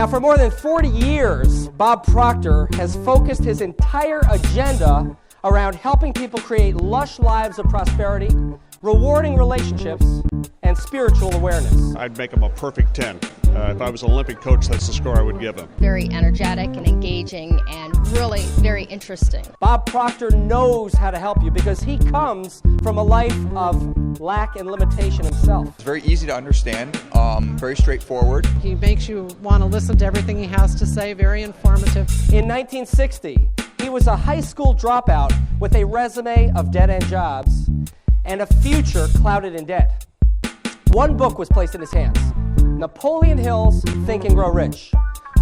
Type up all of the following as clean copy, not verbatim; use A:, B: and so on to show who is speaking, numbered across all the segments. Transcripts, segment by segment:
A: Now, for more than 40 years, Bob Proctor has focused his entire agenda around helping people create lush lives of prosperity, rewarding relationships, and spiritual awareness.
B: I'd make him a perfect 10. If I was an Olympic coach, that's the score I would give him.
C: Very energetic and engaging and really very interesting.
A: Bob Proctor knows how to help you because he comes from a life of lack and limitation himself.
D: It's very easy to understand, very straightforward.
E: He makes you want to listen to everything he has to say, very informative.
A: In 1960, he was a high school dropout with a resume of dead-end jobs and a future clouded in debt. One book was placed in his hands, Napoleon Hill's Think and Grow Rich,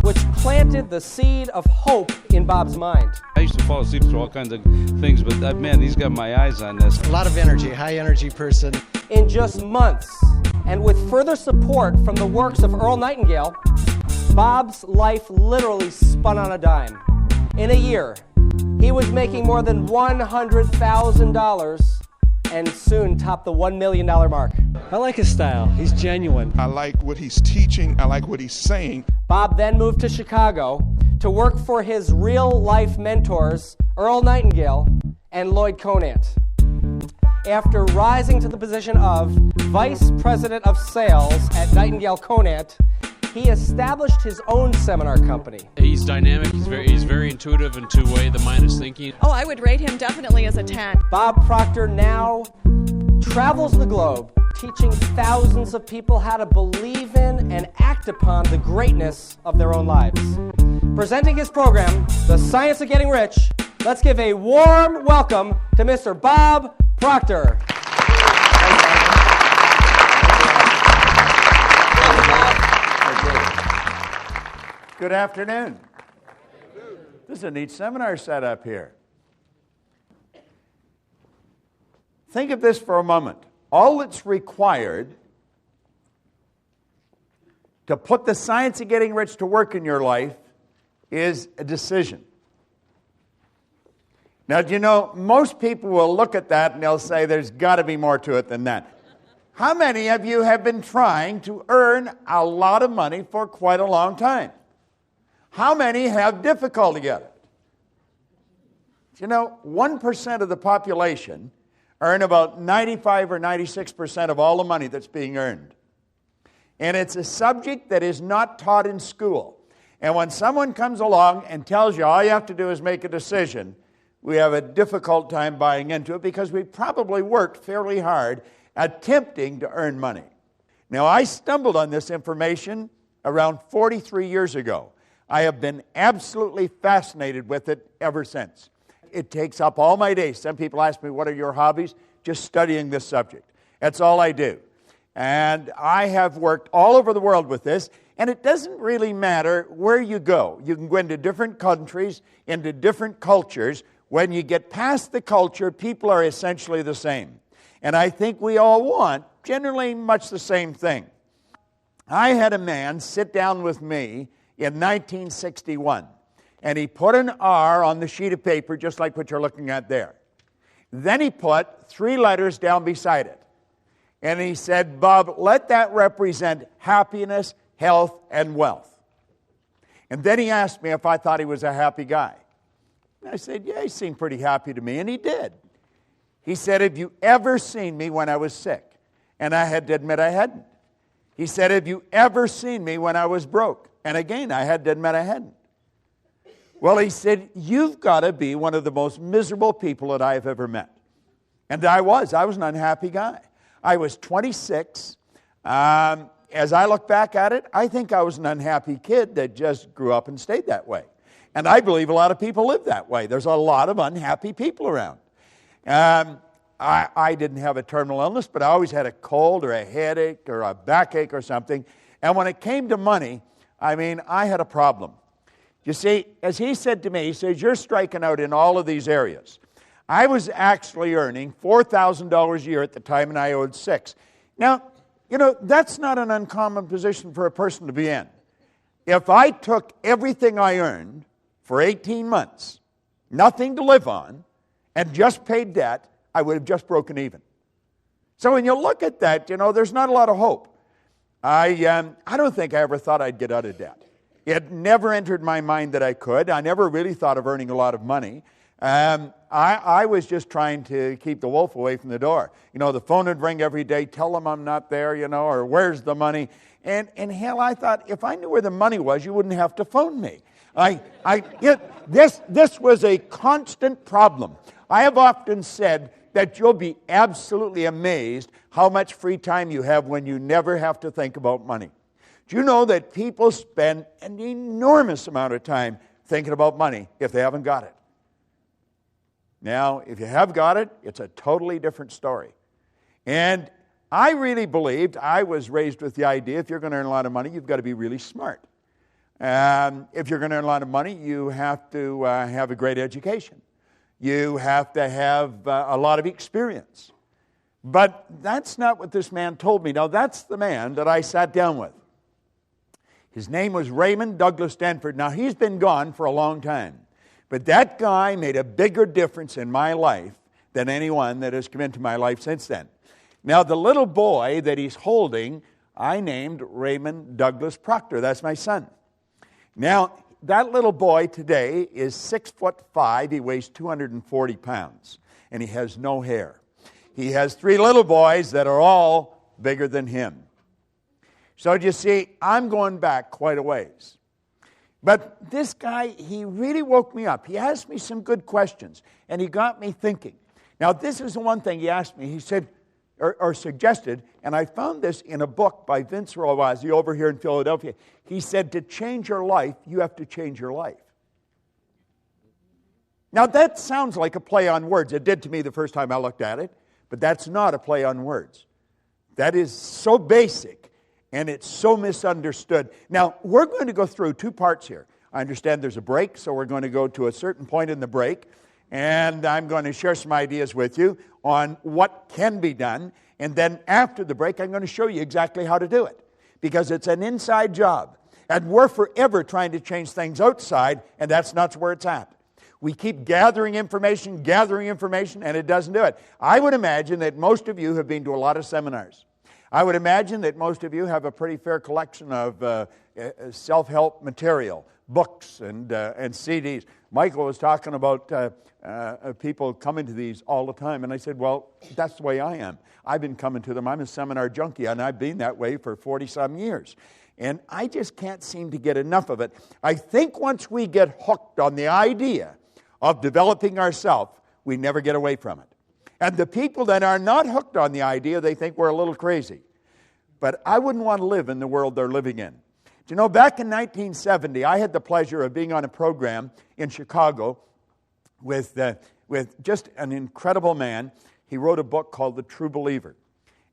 A: which planted the seed of hope in Bob's mind.
F: I used to fall asleep through all kinds of things, but man, he's got my eyes on this.
G: A lot of energy, high energy person.
A: In just months, and with further support from the works of Earl Nightingale, Bob's life literally spun on a dime. In a year, he was making more than $100,000 and soon topped the $1 million mark.
H: I like his style. He's genuine.
I: I like what he's teaching. I like what he's saying.
A: Bob then moved to Chicago to work for his real-life mentors, Earl Nightingale and Lloyd Conant. After rising to the position of Vice President of Sales at Nightingale Conant, he established his own seminar company.
J: He's dynamic, he's very intuitive and two-way, the mind is thinking.
K: Oh, I would rate him definitely as a 10.
A: Bob Proctor now travels the globe, teaching thousands of people how to believe in and act upon the greatness of their own lives. Presenting his program, The Science of Getting Rich, let's give a warm welcome to Mr. Bob Proctor.
L: Good afternoon. This is a neat seminar set up here. Think of this for a moment. All that's required to put the science of getting rich to work in your life is a decision. Now, you know, most people will look at that and they'll say there's got to be more to it than that. How many of you have been trying to earn a lot of money for quite a long time? How many have difficulty at it? You know, 1% of the population earn about 95 or 96% of all the money that's being earned. And it's a subject that is not taught in school. And when someone comes along and tells you all you have to do is make a decision, we have a difficult time buying into it because we probably worked fairly hard attempting to earn money. Now, I stumbled on this information around 43 years ago. I have been absolutely fascinated with it ever since. It takes up all my days. Some people ask me, what are your hobbies? Just studying this subject. That's all I do. And I have worked all over the world with this, and it doesn't really matter where you go. You can go into different countries, into different cultures. When you get past the culture, people are essentially the same. And I think we all want generally much the same thing. I had a man sit down with me in 1961, and he put an R on the sheet of paper just like what you're looking at there. Then he put 3 letters down beside it. And he said, Bob, let that represent happiness, health, and wealth. And then he asked me if I thought he was a happy guy. And I said, yeah, he seemed pretty happy to me, and he did. He said, have you ever seen me when I was sick? And I had to admit I hadn't. He said, have you ever seen me when I was broke? And again, I had to admit I hadn't. Well, he said, you've got to be one of the most miserable people that I've ever met. And I was an unhappy guy. I was 26. As I look back at it, I think I was an unhappy kid that just grew up and stayed that way. And I believe a lot of people live that way. There's a lot of unhappy people around. I didn't have a terminal illness, but I always had a cold or a headache or a backache or something. And when it came to money, I had a problem. You see, as he said to me, he says, you're striking out in all of these areas. I was actually earning $4,000 a year at the time, and I owed $6,000. Now, you know, that's not an uncommon position for a person to be in. If I took everything I earned for 18 months, nothing to live on, and just paid debt, I would have just broken even. So when you look at that, you know, there's not a lot of hope. I don't think I ever thought I'd get out of debt. It never entered my mind that I could. I never really thought of earning a lot of money. I was just trying to keep the wolf away from the door. You know, the phone would ring every day, tell them I'm not there, you know, or where's the money? And hell, I thought, if I knew where the money was, you wouldn't have to phone me. This was a constant problem. I have often said that you'll be absolutely amazed how much free time you have when you never have to think about money. Do you know that people spend an enormous amount of time thinking about money if they haven't got it? Now, if you have got it, it's a totally different story. And I really believed, I was raised with the idea, if you're going to earn a lot of money, you've got to be really smart. If you're going to earn a lot of money, you have to have a great education. You have to have a lot of experience. But that's not what this man told me. Now, that's the man that I sat down with. His name was Raymond Douglas Stanford. Now, he's been gone for a long time. But that guy made a bigger difference in my life than anyone that has come into my life since then. Now, the little boy that he's holding, I named Raymond Douglas Proctor. That's my son. Now, that little boy today is 6'5". He weighs 240 pounds, and he has no hair. He has 3 little boys that are all bigger than him. So you see, I'm going back quite a ways. But this guy, he really woke me up. He asked me some good questions, and he got me thinking. Now, this is the one thing he asked me. He said, or suggested, and I found this in a book by Vince Rowazi over here in Philadelphia. He said, to change your life, you have to change your life. Now, that sounds like a play on words. It did to me the first time I looked at it, but that's not a play on words. That is so basic, and it's so misunderstood. Now, we're going to go through 2 parts here. I understand there's a break, so we're going to go to a certain point in the break, and I'm going to share some ideas with you on what can be done. And then after the break, I'm going to show you exactly how to do it. Because it's an inside job. And we're forever trying to change things outside, and that's not where it's at. We keep gathering information, and it doesn't do it. I would imagine that most of you have been to a lot of seminars. I would imagine that most of you have a pretty fair collection of self-help material, books and CDs. Michael was talking about people coming to these all the time, and I said, well, that's the way I am. I've been coming to them. I'm a seminar junkie, and I've been that way for 40-some years. And I just can't seem to get enough of it. I think once we get hooked on the idea of developing ourselves, we never get away from it. And the people that are not hooked on the idea, they think we're a little crazy. But I wouldn't want to live in the world they're living in. Do you know, back in 1970, I had the pleasure of being on a program in Chicago with just an incredible man. He wrote a book called The True Believer,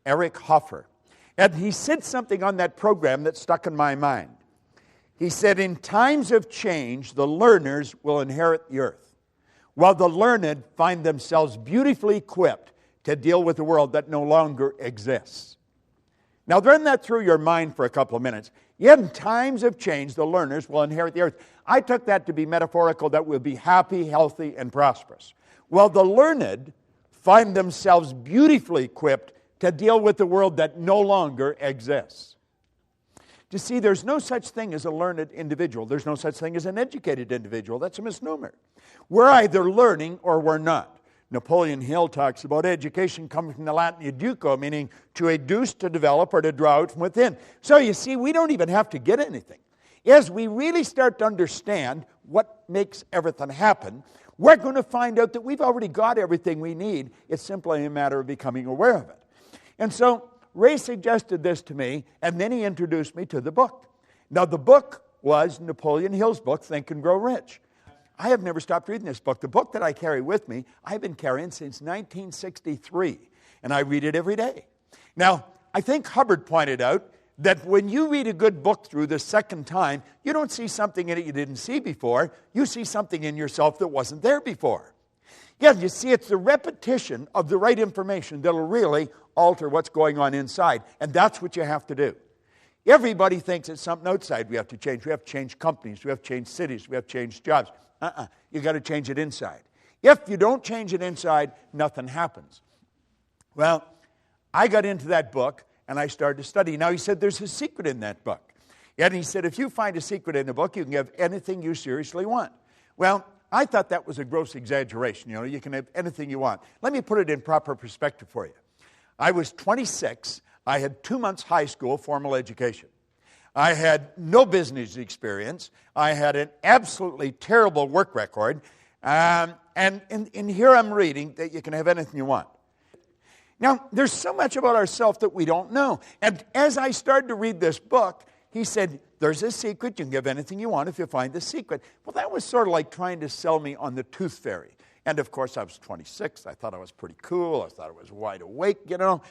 L: Eric Hoffer. And he said something on that program that stuck in my mind. He said, in times of change, the learners will inherit the earth, while the learned find themselves beautifully equipped to deal with a world that no longer exists. Now, run that through your mind for a couple of minutes. Yet in times of change, the learners will inherit the earth. I took that to be metaphorical, that we'll be happy, healthy, and prosperous. While the learned find themselves beautifully equipped to deal with the world that no longer exists. You see, there's no such thing as a learned individual. There's no such thing as an educated individual. That's a misnomer. We're either learning or we're not. Napoleon Hill talks about education coming from the Latin educo, meaning to educe, to develop, or to draw out from within. So you see, we don't even have to get anything. As we really start to understand what makes everything happen, we're going to find out that we've already got everything we need. It's simply a matter of becoming aware of it. And so Ray suggested this to me, and then he introduced me to the book. Now, the book was Napoleon Hill's book, Think and Grow Rich. I have never stopped reading this book. The book that I carry with me, I've been carrying since 1963, and I read it every day. Now, I think Hubbard pointed out that when you read a good book through the second time, you don't see something in it you didn't see before. You see something in yourself that wasn't there before. Yeah, you see, it's the repetition of the right information that'll really alter what's going on inside, and that's what you have to do. Everybody thinks it's something outside we have to change. We have to change companies. We have to change cities. We have to change jobs. You got to change it inside. If you don't change it inside, nothing happens. Well, I got into that book, and I started to study. Now, he said there's a secret in that book. And he said, if you find a secret in a book, you can have anything you seriously want. Well, I thought that was a gross exaggeration. You know, you can have anything you want. Let me put it in proper perspective for you. I was 26. I had 2 months high school formal education. I had no business experience. I had an absolutely terrible work record. And here I'm reading that you can have anything you want. Now, there's so much about ourselves that we don't know. And as I started to read this book, he said, there's a secret. You can have anything you want if you find the secret. Well, that was sort of like trying to sell me on the tooth fairy. And, of course, I was 26. I thought I was pretty cool. I thought I was wide awake, you know.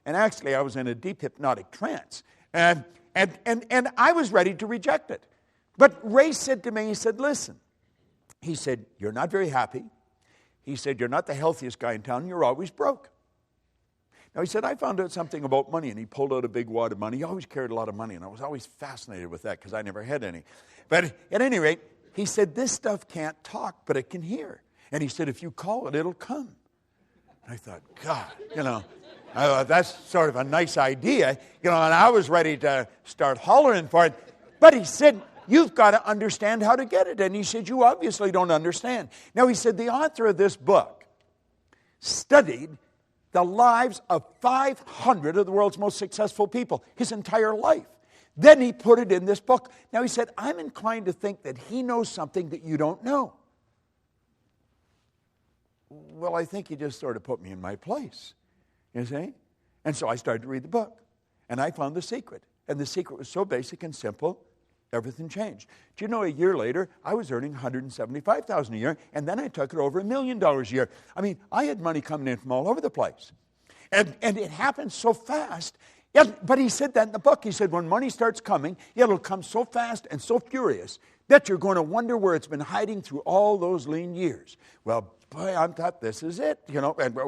L: And actually, I was in a deep hypnotic trance. And I was ready to reject it. But Ray said to me, he said, listen. He said, you're not very happy. He said, you're not the healthiest guy in town. You're always broke. Now, he said, I found out something about money, and he pulled out a big wad of money. He always carried a lot of money, and I was always fascinated with that because I never had any. But at any rate, he said, this stuff can't talk, but it can hear. And he said, if you call it, it'll come. And I thought, God, you know, that's sort of a nice idea. You know, and I was ready to start hollering for it. But he said, you've got to understand how to get it. And he said, you obviously don't understand. Now, he said, the author of this book studied the lives of 500 of the world's most successful people, his entire life. Then he put it in this book. Now he said, I'm inclined to think that he knows something that you don't know. Well, I think he just sort of put me in my place, you see? And so I started to read the book, and I found the secret. And the secret was so basic and simple, everything changed. Do you know, a year later, I was earning $175,000 a year, and then I took it over $1 million a year. I mean, I had money coming in from all over the place. And it happened so fast. Yeah, but he said that in the book. He said, when money starts coming, it'll come so fast and so furious that you're going to wonder where it's been hiding through all those lean years. Well, boy, I thought this is it. You know, and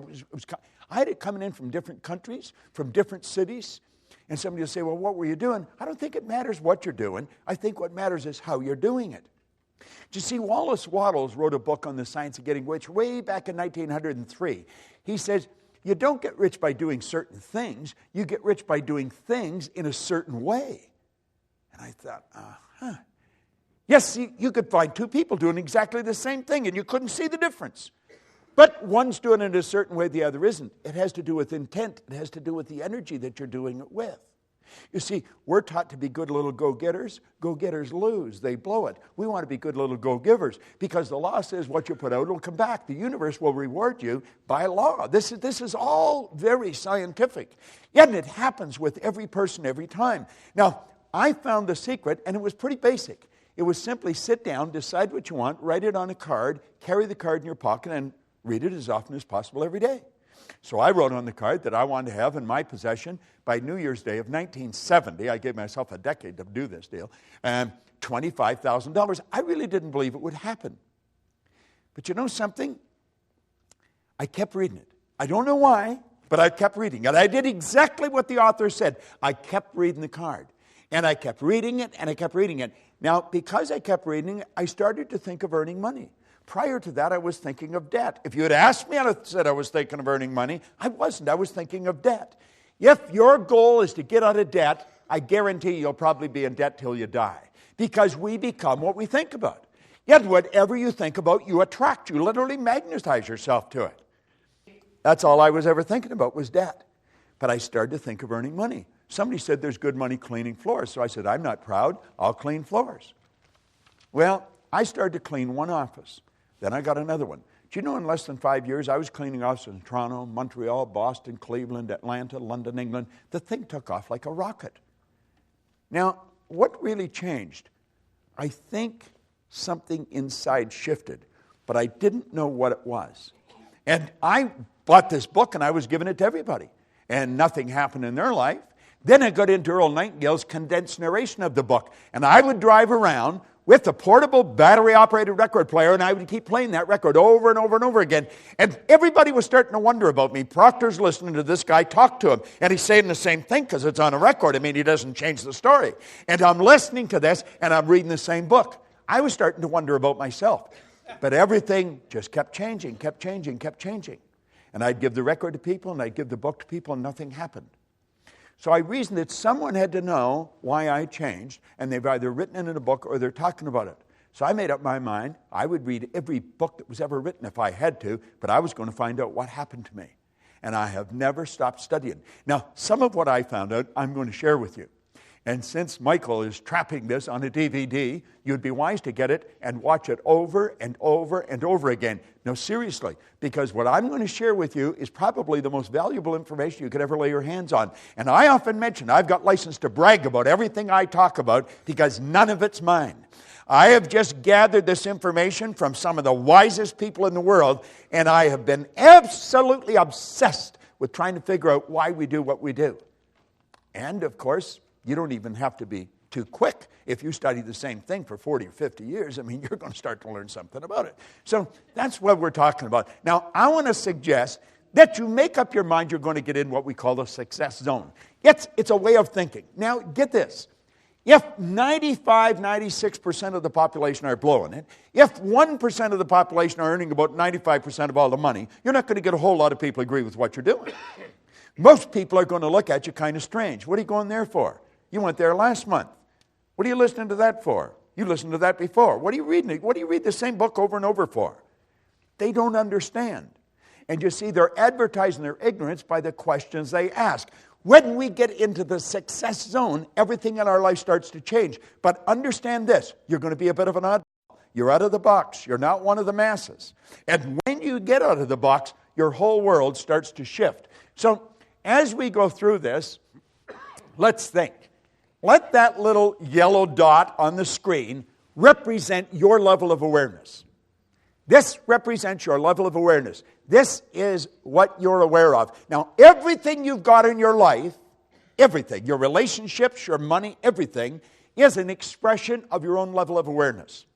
L: I had it coming in from different countries, from different cities. And somebody will say, well, what were you doing? I don't think it matters what you're doing. I think what matters is how you're doing it. Do you see, Wallace Wattles wrote a book on the science of getting rich way back in 1903. He says, you don't get rich by doing certain things. You get rich by doing things in a certain way. And I thought, yes, you could find two people doing exactly the same thing, and you couldn't see the difference. But one's doing it a certain way, the other isn't. It has to do with intent. It has to do with the energy that you're doing it with. You see, we're taught to be good little go-getters. Go-getters lose. They blow it. We want to be good little go-givers because the law says what you put out will come back. The universe will reward you by law. This is all very scientific. Yet it happens with every person every time. Now, I found the secret, and it was pretty basic. It was simply sit down, decide what you want, write it on a card, carry the card in your pocket, and read it as often as possible every day. So I wrote on the card that I wanted to have in my possession by New Year's Day of 1970. I gave myself a decade to do this deal. $25,000. I really didn't believe it would happen. But you know something? I kept reading it. I don't know why, but I kept reading it. I did exactly what the author said. I kept reading the card. And I kept reading it, and I kept reading it. Now, because I kept reading it, I started to think of earning money. Prior to that, I was thinking of debt. If you had asked me, I'd have said I was thinking of earning money. I wasn't. I was thinking of debt. If your goal is to get out of debt, I guarantee you'll probably be in debt till you die. Because we become what we think about. Yet whatever you think about, you attract. You literally magnetize yourself to it. That's all I was ever thinking about was debt. But I started to think of earning money. Somebody said there's good money cleaning floors. So I said, I'm not proud. I'll clean floors. Well, I started to clean one office. Then I got another one. Do you know in less than 5 years, I was cleaning offices in Toronto, Montreal, Boston, Cleveland, Atlanta, London, England. The thing took off like a rocket. Now, what really changed? I think something inside shifted, but I didn't know what it was. And I bought this book, and I was giving it to everybody. And nothing happened in their life. Then I got into Earl Nightingale's condensed narration of the book. And I would drive around with a portable battery-operated record player, and I would keep playing that record over and over and over again. And everybody was starting to wonder about me. Proctor's listening to this guy talk to him, and he's saying the same thing because it's on a record. I mean, he doesn't change the story. And I'm listening to this, and I'm reading the same book. I was starting to wonder about myself. But everything just kept changing, kept changing, kept changing. And I'd give the record to people, and I'd give the book to people, and nothing happened. So I reasoned that someone had to know why I changed, and they've either written it in a book or they're talking about it. So I made up my mind I would read every book that was ever written if I had to, but I was going to find out what happened to me. And I have never stopped studying. Now, some of what I found out, I'm going to share with you. And since Michael is trapping this on a DVD, you'd be wise to get it and watch it over and over and over again. No, seriously, because what I'm going to share with you is probably the most valuable information you could ever lay your hands on. And I often mention I've got license to brag about everything I talk about because none of it's mine. I have just gathered this information from some of the wisest people in the world, and I have been absolutely obsessed with trying to figure out why we do what we do. And, of course, you don't even have to be too quick. If you study the same thing for 40 or 50 years, I mean, you're going to start to learn something about it. So that's what we're talking about. Now, I want to suggest that you make up your mind you're going to get in what we call the success zone. It's a way of thinking. Now, get this. If 95, 96% of the population are blowing it, if 1% of the population are earning about 95% of all the money, you're not going to get a whole lot of people agree with what you're doing. Most people are going to look at you kind of strange. What are you going there for? You went there last month. What are you listening to that for? You listened to that before. What are you reading? What do you read the same book over and over for? They don't understand. And you see, they're advertising their ignorance by the questions they ask. When we get into the success zone, everything in our life starts to change. But understand this, you're going to be a bit of an oddball. You're out of the box. You're not one of the masses. And when you get out of the box, your whole world starts to shift. So as we go through this, let's think. Let that little yellow dot on the screen represent your level of awareness. This represents your level of awareness. This is what you're aware of. Now, everything you've got in your life, everything, your relationships, your money, everything, is an expression of your own level of awareness.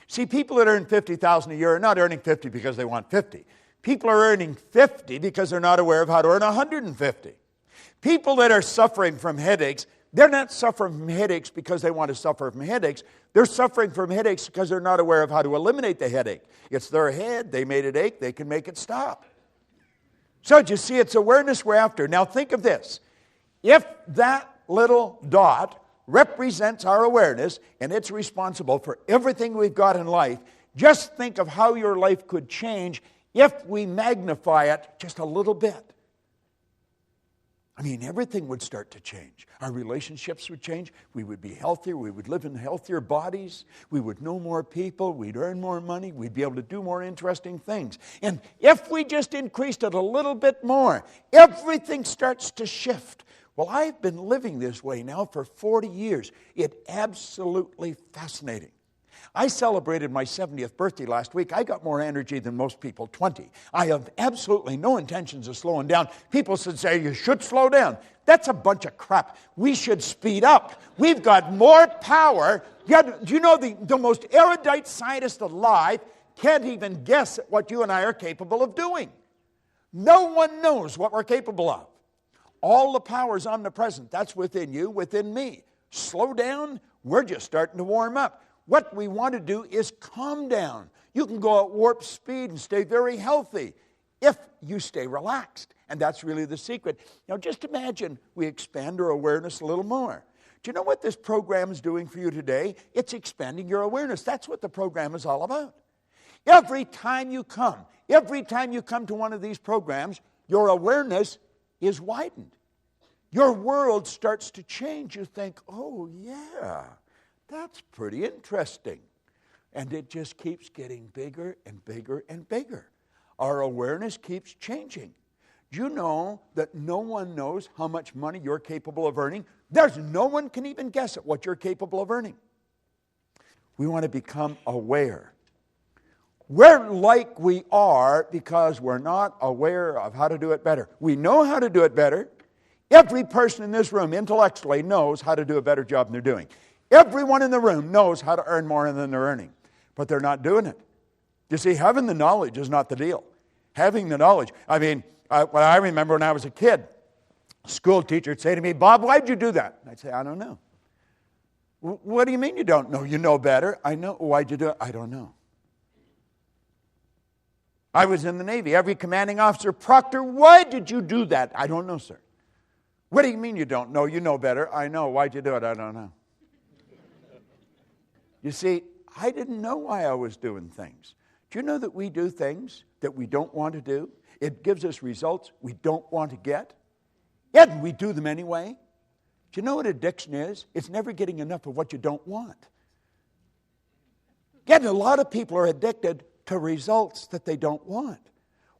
L: See, people that earn $50,000 a year are not earning 50 because they want 50. People are earning 50 because they're not aware of how to earn 150. People that are suffering from headaches, they're not suffering from headaches because they want to suffer from headaches. They're suffering from headaches because they're not aware of how to eliminate the headache. It's their head. They made it ache. They can make it stop. So you see, it's awareness we're after. Now think of this. If that little dot represents our awareness and it's responsible for everything we've got in life, just think of how your life could change if we magnify it just a little bit. I mean, everything would start to change. Our relationships would change. We would be healthier. We would live in healthier bodies. We would know more people. We'd earn more money. We'd be able to do more interesting things. And if we just increased it a little bit more, everything starts to shift. Well, I've been living this way now for 40 years. It's absolutely fascinating. I celebrated my 70th birthday last week. I got more energy than most people, 20. I have absolutely no intentions of slowing down. People should say, you should slow down. That's a bunch of crap. We should speed up. We've got more power. Do you know the most erudite scientist alive can't even guess at what you and I are capable of doing? No one knows what we're capable of. All the power is omnipresent. That's within you, within me. Slow down. We're just starting to warm up. What we want to do is calm down. You can go at warp speed and stay very healthy if you stay relaxed. And that's really the secret. Now just imagine we expand our awareness a little more. Do you know what this program is doing for you today? It's expanding your awareness. That's what the program is all about. Every time you come to one of these programs, your awareness is widened. Your world starts to change. You think, oh yeah, that's pretty interesting. And it just keeps getting bigger and bigger and bigger. Our awareness keeps changing. Do you know that no one knows how much money you're capable of earning? There's no one can even guess at what you're capable of earning. We want to become aware. We're like we are because we're not aware of how to do it better. We know how to do it better. Every person in this room intellectually knows how to do a better job than they're doing. Everyone in the room knows how to earn more than they're earning, but they're not doing it. You see, having the knowledge is not the deal. Having the knowledge. I mean, what I remember when I was a kid, a school teacher would say to me, Bob, why'd you do that? I'd say, I don't know. What do you mean you don't know? You know better. I know. Why'd you do it? I don't know. I was in the Navy. Every commanding officer, Proctor, why did you do that? I don't know, sir. What do you mean you don't know? You know better. I know. Why'd you do it? I don't know. You see, I didn't know why I was doing things. Do you know that we do things that we don't want to do? It gives us results we don't want to get. Yet we do them anyway. Do you know what addiction is? It's never getting enough of what you don't want. Yet a lot of people are addicted to results that they don't want.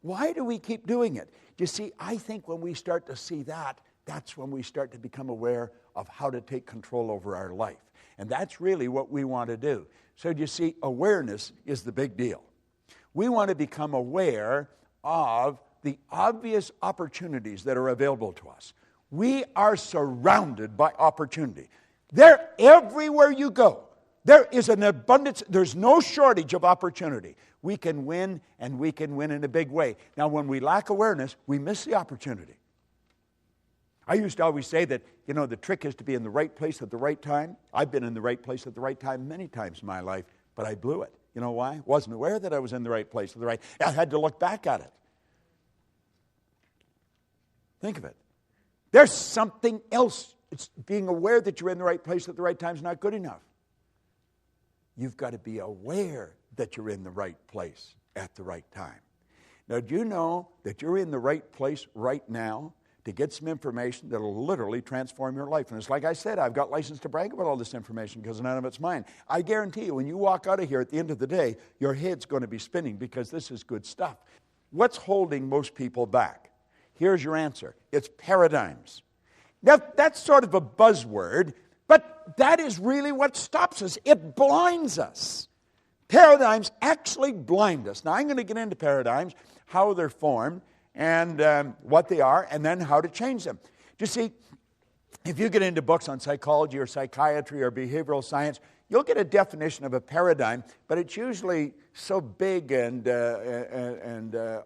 L: Why do we keep doing it? You see, I think when we start to see that, that's when we start to become aware of how to take control over our life. And that's really what we want to do. So you see, awareness is the big deal. We want to become aware of the obvious opportunities that are available to us. We are surrounded by opportunity. They're everywhere you go. There is an abundance, there's no shortage of opportunity. We can win, and we can win in a big way. Now, when we lack awareness, we miss the opportunity. I used to always say that, the trick is to be in the right place at the right time. I've been in the right place at the right time many times in my life, but I blew it. You know why? Wasn't aware that I was in the right place at the right time. I had to look back at it. Think of it. There's something else. It's being aware that you're in the right place at the right time is not good enough. You've got to be aware that you're in the right place at the right time. Now, do you know that you're in the right place right now to get some information that will literally transform your life? And it's like I said, I've got license to brag about all this information because none of it's mine. I guarantee you, when you walk out of here at the end of the day, your head's going to be spinning because this is good stuff. What's holding most people back? Here's your answer. It's paradigms. Now, that's sort of a buzzword, but that is really what stops us. It blinds us. Paradigms actually blind us. Now, I'm going to get into paradigms, how they're formed, and what they are, and then how to change them. You see, if you get into books on psychology or psychiatry or behavioral science, you'll get a definition of a paradigm, but it's usually so big and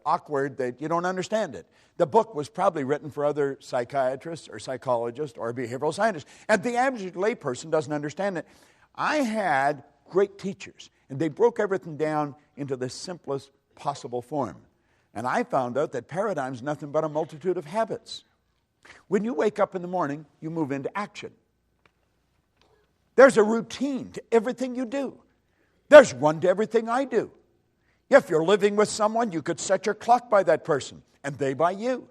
L: awkward that you don't understand it. The book was probably written for other psychiatrists or psychologists or behavioral scientists, and the average layperson doesn't understand it. I had great teachers, and they broke everything down into the simplest possible form. And I found out that paradigm is nothing but a multitude of habits. When you wake up in the morning, you move into action. There's a routine to everything you do. There's one to everything I do. If you're living with someone, you could set your clock by that person, and they by you.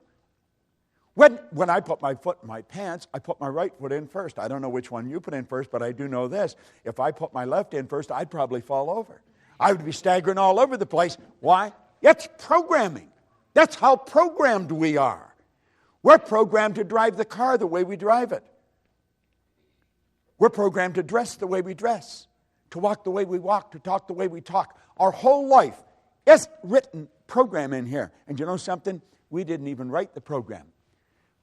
L: When I put my foot in my pants, I put my right foot in first. I don't know which one you put in first, but I do know this. If I put my left in first, I'd probably fall over. I would be staggering all over the place. Why? It's programming. That's how programmed we are. We're programmed to drive the car the way we drive it. We're programmed to dress the way we dress, to walk the way we walk, to talk the way we talk. Our whole life is written program in here. And you know something? We didn't even write the program.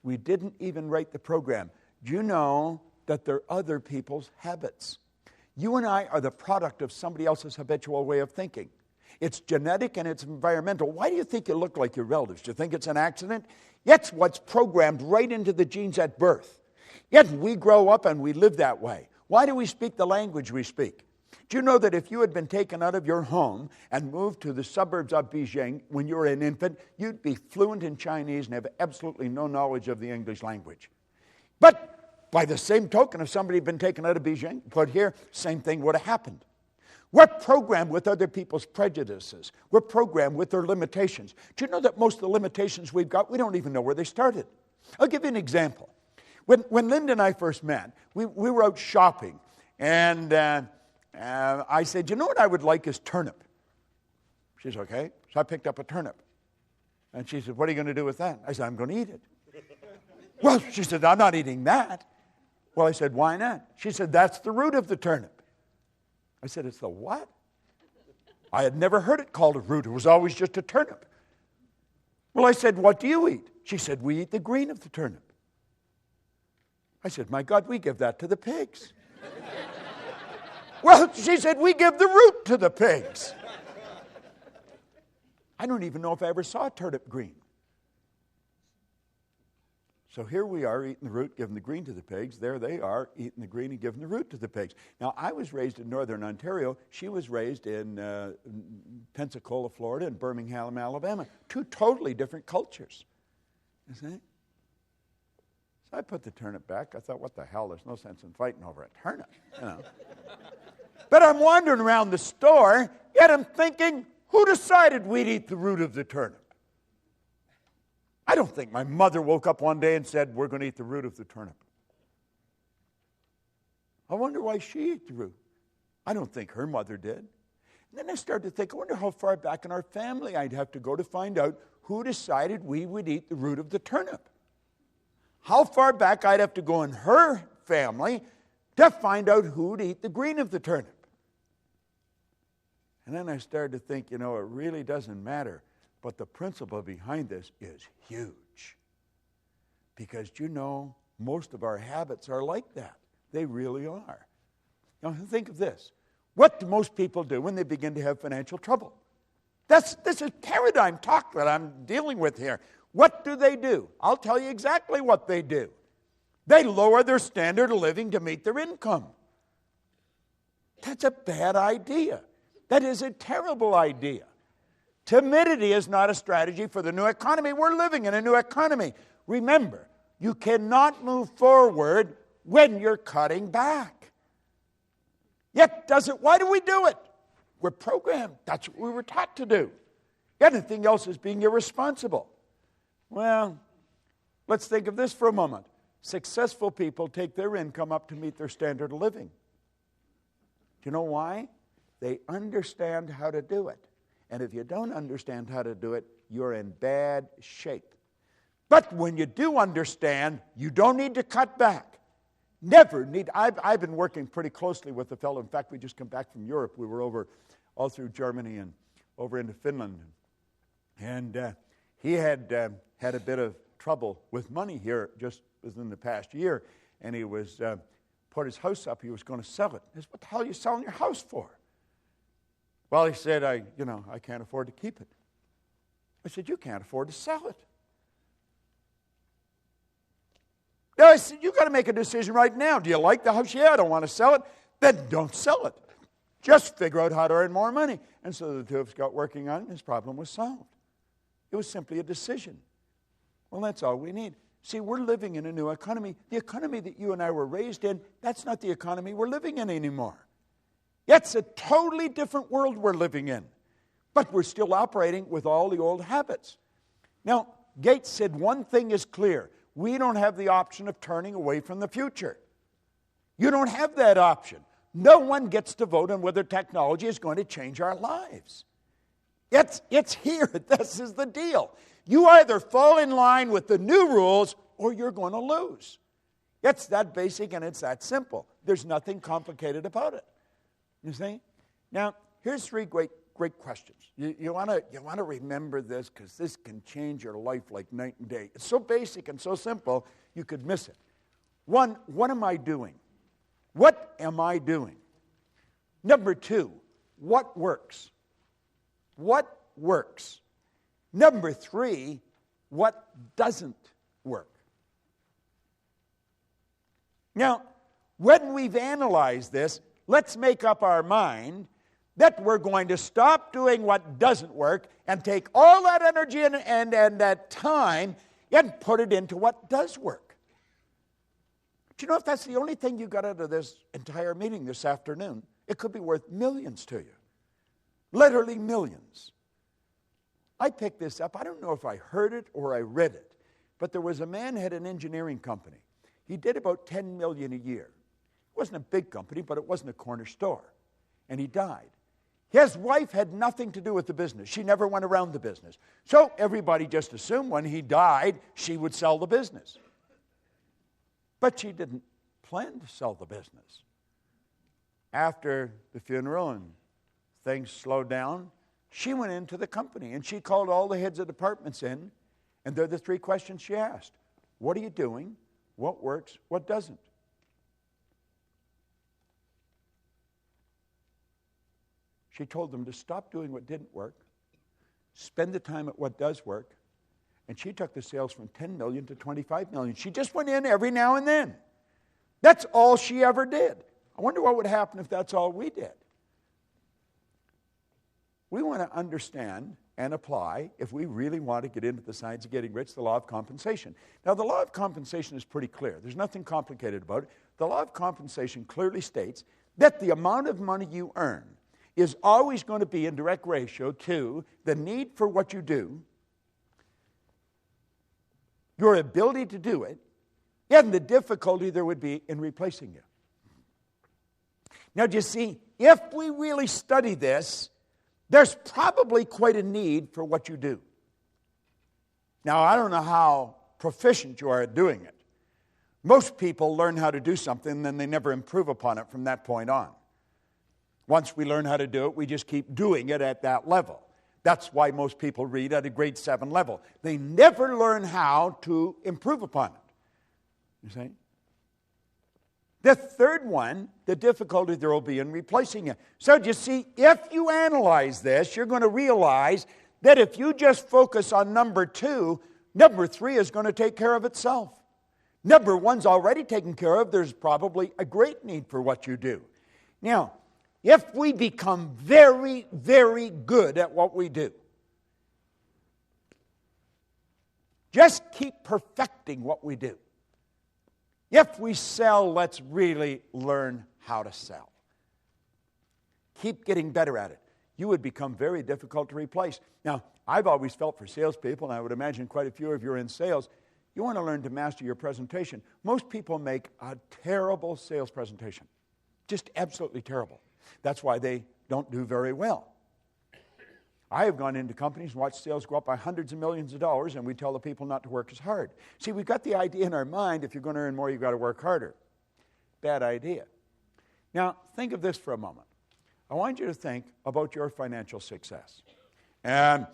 L: We didn't even write the program. Do you know that they're other people's habits? You and I are the product of somebody else's habitual way of thinking. It's genetic and it's environmental. Why do you think you look like your relatives? Do you think it's an accident? It's what's programmed right into the genes at birth. Yet we grow up and we live that way. Why do we speak the language we speak? Do you know that if you had been taken out of your home and moved to the suburbs of Beijing when you were an infant, you'd be fluent in Chinese and have absolutely no knowledge of the English language? But by the same token, if somebody had been taken out of Beijing, put here, same thing would have happened. We're programmed with other people's prejudices. We're programmed with their limitations. Do you know that most of the limitations we've got, we don't even know where they started? I'll give you an example. When Linda and I first met, we were out shopping, and I said, you know what I would like is turnip. She said, okay. So I picked up a turnip. And she said, what are you going to do with that? I said, I'm going to eat it. Well, she said, I'm not eating that. Well, I said, why not? She said, that's the root of the turnip. I said, it's the what? I had never heard it called a root. It was always just a turnip. Well, I said, what do you eat? She said, we eat the green of the turnip. I said, my God, we give that to the pigs. Well, she said, we give the root to the pigs. I don't even know if I ever saw a turnip green. So here we are eating the root, giving the green to the pigs. There they are eating the green and giving the root to the pigs. Now, I was raised in northern Ontario. She was raised in Pensacola, Florida, and Birmingham, Alabama. Two totally different cultures. You see? I put the turnip back. I thought, what the hell? There's no sense in fighting over a turnip, you know. But I'm wandering around the store, yet I'm thinking, who decided we'd eat the root of the turnip? I don't think my mother woke up one day and said, we're going to eat the root of the turnip. I wonder why she ate the root. I don't think her mother did. And then I started to think, I wonder how far back in our family I'd have to go to find out who decided we would eat the root of the turnip. How far back I'd have to go in her family to find out who would eat the green of the turnip. And then I started to think, it really doesn't matter. But the principle behind this is huge. Because, most of our habits are like that. They really are. Now, think of this. What do most people do when they begin to have financial trouble? This is paradigm talk that I'm dealing with here. What do? I'll tell you exactly what they do. They lower their standard of living to meet their income. That's a bad idea. That is a terrible idea. Timidity is not a strategy for the new economy. We're living in a new economy. Remember, you cannot move forward when you're cutting back. Yet, why do we do it? We're programmed. That's what we were taught to do. Anything else is being irresponsible. Well, let's think of this for a moment. Successful people take their income up to meet their standard of living. Do you know why? They understand how to do it. And if you don't understand how to do it, you're in bad shape. But when you do understand, you don't need to cut back. Never need. I've been working pretty closely with a fellow. In fact, we just come back from Europe. We were over all through Germany and over into Finland. And he had had a bit of trouble with money here just within the past year. And he was put his house up. He was going to sell it. I said, what the hell are you selling your house for? Well, he said, I can't afford to keep it. I said, you can't afford to sell it. Now, I said, you've got to make a decision right now. Do you like the house? Yeah, I don't want to sell it. Then don't sell it. Just figure out how to earn more money. And so the two of us got working on it, and his problem was solved. It was simply a decision. Well, that's all we need. See, we're living in a new economy. The economy that you and I were raised in, that's not the economy we're living in anymore. It's a totally different world we're living in. But we're still operating with all the old habits. Now, Gates said one thing is clear. We don't have the option of turning away from the future. You don't have that option. No one gets to vote on whether technology is going to change our lives. It's here. This is the deal. You either fall in line with the new rules or you're going to lose. It's that basic and it's that simple. There's nothing complicated about it. You see? Now, here's three great questions. You want to remember this because this can change your life like night and day. It's so basic and so simple, you could miss it. One, what am I doing? What am I doing? Number two, what works? What works? Number three, what doesn't work? Now, when we've analyzed this, let's make up our mind that we're going to stop doing what doesn't work and take all that energy and that time and put it into what does work. Do you know if that's the only thing you got out of this entire meeting this afternoon, it could be worth millions to you. Literally millions. I picked this up. I don't know if I heard it or I read it, but there was a man who had an engineering company. He did about $10 million a year. It wasn't a big company, but it wasn't a corner store. And he died. His wife had nothing to do with the business. She never went around the business. So everybody just assumed when he died, she would sell the business. But she didn't plan to sell the business. After the funeral and things slowed down, she went into the company and she called all the heads of departments in, and they're the three questions she asked. What are you doing? What works? What doesn't? She told them to stop doing what didn't work, spend the time at what does work, and she took the sales from 10 million to 25 million. She just went in every now and then. That's all she ever did. I wonder what would happen if that's all we did. We want to understand and apply, if we really want to get into the science of getting rich, the law of compensation. Now, the law of compensation is pretty clear. There's nothing complicated about it. The law of compensation clearly states that the amount of money you earn is always going to be in direct ratio to the need for what you do, your ability to do it, and the difficulty there would be in replacing you. Now, do you see, if we really study this, there's probably quite a need for what you do. Now, I don't know how proficient you are at doing it. Most people learn how to do something, and then they never improve upon it from that point on. Once we learn how to do it, we just keep doing it at that level. That's why most people read at a grade 7 level. They never learn how to improve upon it. You see? The third one, the difficulty there will be in replacing it. So you see, if you analyze this, you're going to realize that if you just focus on number 2, number 3 is going to take care of itself. Number 1's already taken care of. There's probably a great need for what you do. Now, if we become very, very good at what we do, just keep perfecting what we do. If we sell, let's really learn how to sell. Keep getting better at it. You would become very difficult to replace. Now, I've always felt for salespeople, and I would imagine quite a few of you are in sales, you want to learn to master your presentation. Most people make a terrible sales presentation. Just absolutely terrible. That's why they don't do very well. I have gone into companies and watched sales go up by hundreds of millions of dollars, and we tell the people not to work as hard. See, we've got the idea in our mind, if you're going to earn more, you've got to work harder. Bad idea. Now, think of this for a moment. I want you to think about your financial success. And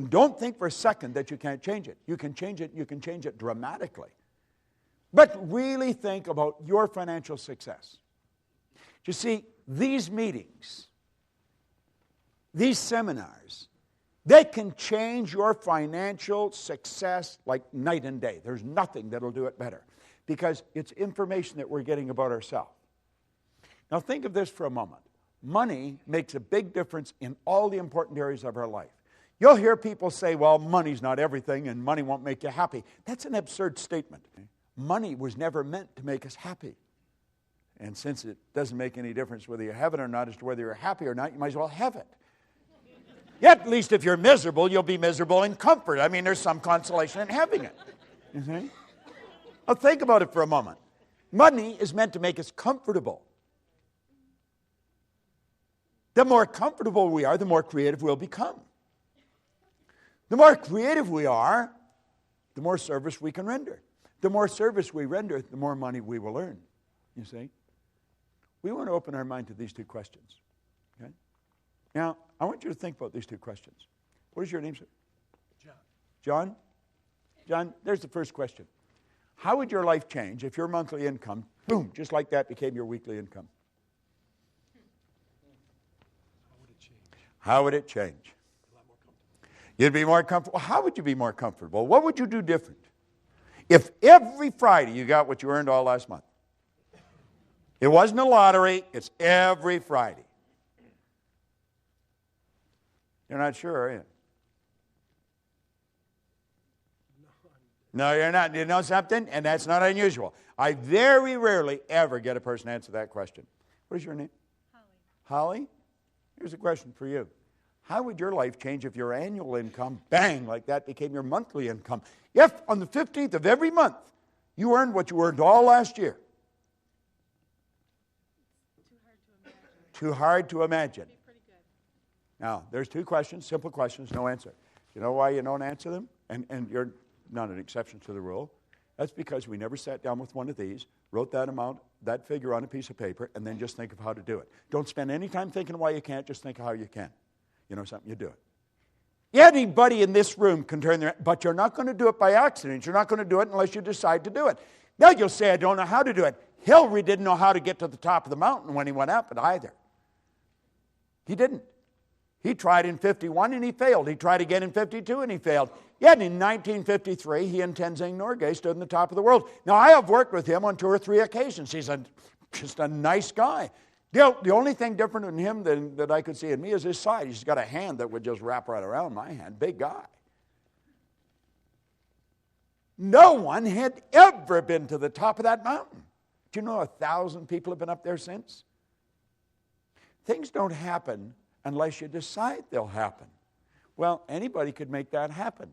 L: don't think for a second that you can't change it. You can change it. You can change it dramatically. But really think about your financial success. You see, these meetings, these seminars, they can change your financial success like night and day. There's nothing that'll do it better because it's information that we're getting about ourselves. Now think of this for a moment. Money makes a big difference in all the important areas of our life. You'll hear people say, well, money's not everything and money won't make you happy. That's an absurd statement. Money was never meant to make us happy. And since it doesn't make any difference whether you have it or not as to whether you're happy or not, you might as well have it. Yet, at least if you're miserable, you'll be miserable in comfort. I mean, there's some consolation in having it. You see? Now, think about it for a moment. Money is meant to make us comfortable. The more comfortable we are, the more creative we'll become. The more creative we are, the more service we can render. The more service we render, the more money we will earn. You see? We want to open our mind to these two questions. Okay? Now, I want you to think about these two questions. What is your name, sir? John. John? John, there's the first question. How would your life change if your monthly income, boom, just like that, became your weekly income? How would it change? A lot more comfortable. You'd be more comfortable. How would you be more comfortable? What would you do different? If every Friday you got what you earned all last month. It wasn't a lottery, it's every Friday. You're not sure, are you? No, you're not. You know something? And that's not unusual. I very rarely ever get a person to answer that question. What is your name? Holly. Holly? Here's a question for you. How would your life change if your annual income, bang, like that, became your monthly income? If on the 15th of every month you earned what you earned all last year? Too hard to imagine. Now, there's two questions, simple questions, no answer. You know why you don't answer them? And you're not an exception to the rule. That's because we never sat down with one of these, wrote that amount, that figure on a piece of paper, and then just think of how to do it. Don't spend any time thinking why you can't, just think of how you can. You know something, you do it. Anybody in this room can turn their, but you're not going to do it by accident. You're not going to do it unless you decide to do it. Now you'll say, I don't know how to do it. Hillary didn't know how to get to the top of the mountain when he went up it either. He didn't. He tried in 51 and he failed. He tried again in 52 and he failed. Yet in 1953, he and Tenzing Norgay stood on the top of the world. Now, I have worked with him on 2 or 3 occasions. He's just a nice guy. The only thing different in him that I could see in me is his size. He's got a hand that would just wrap right around my hand. Big guy. No one had ever been to the top of that mountain. Do you know 1,000 people have been up there since? Things don't happen unless you decide they'll happen. Well, anybody could make that happen.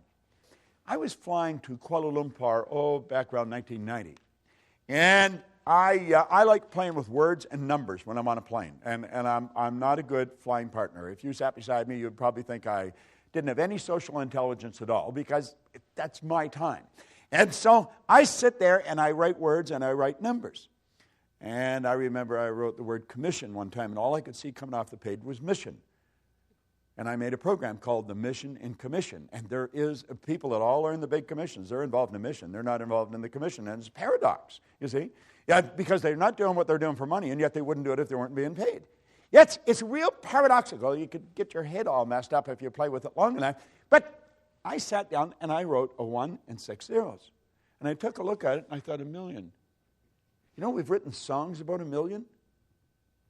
L: I was flying to Kuala Lumpur, back around 1990. And I like playing with words and numbers when I'm on a plane. And I'm not a good flying partner. If you sat beside me, you'd probably think I didn't have any social intelligence at all, because that's my time. And so I sit there and I write words and I write numbers. And I remember I wrote the word commission one time, and all I could see coming off the page was mission. And I made a program called the Mission in Commission. And there is people that all are in the big commissions. They're involved in the mission. They're not involved in the commission. And it's a paradox, you see. Yeah, because they're not doing what they're doing for money, and yet they wouldn't do it if they weren't being paid. Yeah, it's real paradoxical. You could get your head all messed up if you play with it long enough. But I sat down and I wrote a 1 and 6 zeros. And I took a look at it and I thought, $1 million. You know, we've written songs about $1 million.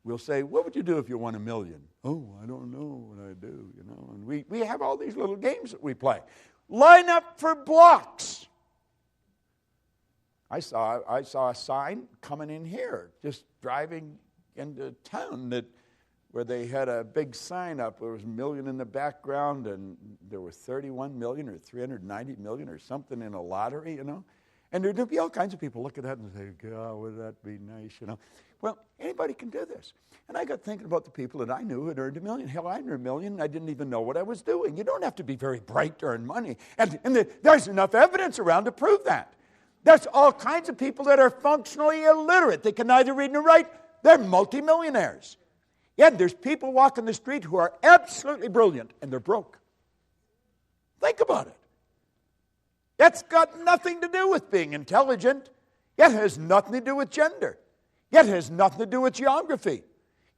L: We'll say, what would you do if you won $1 million? Oh, I don't know what I'd do, you know. And we have all these little games that we play. Line up for blocks. I saw a sign coming in here, just driving into town, where they had a big sign up. There was $1 million in the background, and there were 31 million or 390 million or something in a lottery, you know. And there'd be all kinds of people look at that and say, God, would that be nice, you know. Well, anybody can do this. And I got thinking about the people that I knew who had earned $1 million. Hell, I earned $1 million, and I didn't even know what I was doing. You don't have to be very bright to earn money. And there's enough evidence around to prove that. There's all kinds of people that are functionally illiterate. They can neither read nor write. They're multimillionaires. Yet there's people walking the street who are absolutely brilliant, and they're broke. Think about it. That's got nothing to do with being intelligent. It has nothing to do with gender. It has nothing to do with geography.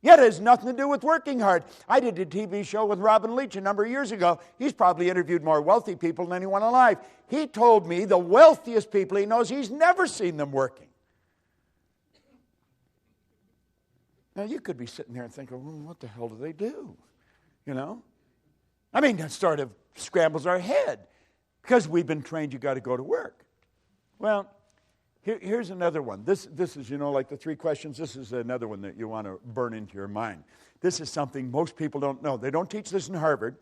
L: It has nothing to do with working hard. I did a TV show with Robin Leach a number of years ago. He's probably interviewed more wealthy people than anyone alive. He told me the wealthiest people he knows, he's never seen them working. Now, you could be sitting there and thinking, well, what the hell do they do? You know? I mean, that sort of scrambles our head, because we've been trained you got to go to work. Well, here's another one. This is, you know, like the 3 questions. This is another one that you want to burn into your mind. This is something most people don't know. They don't teach this in Harvard.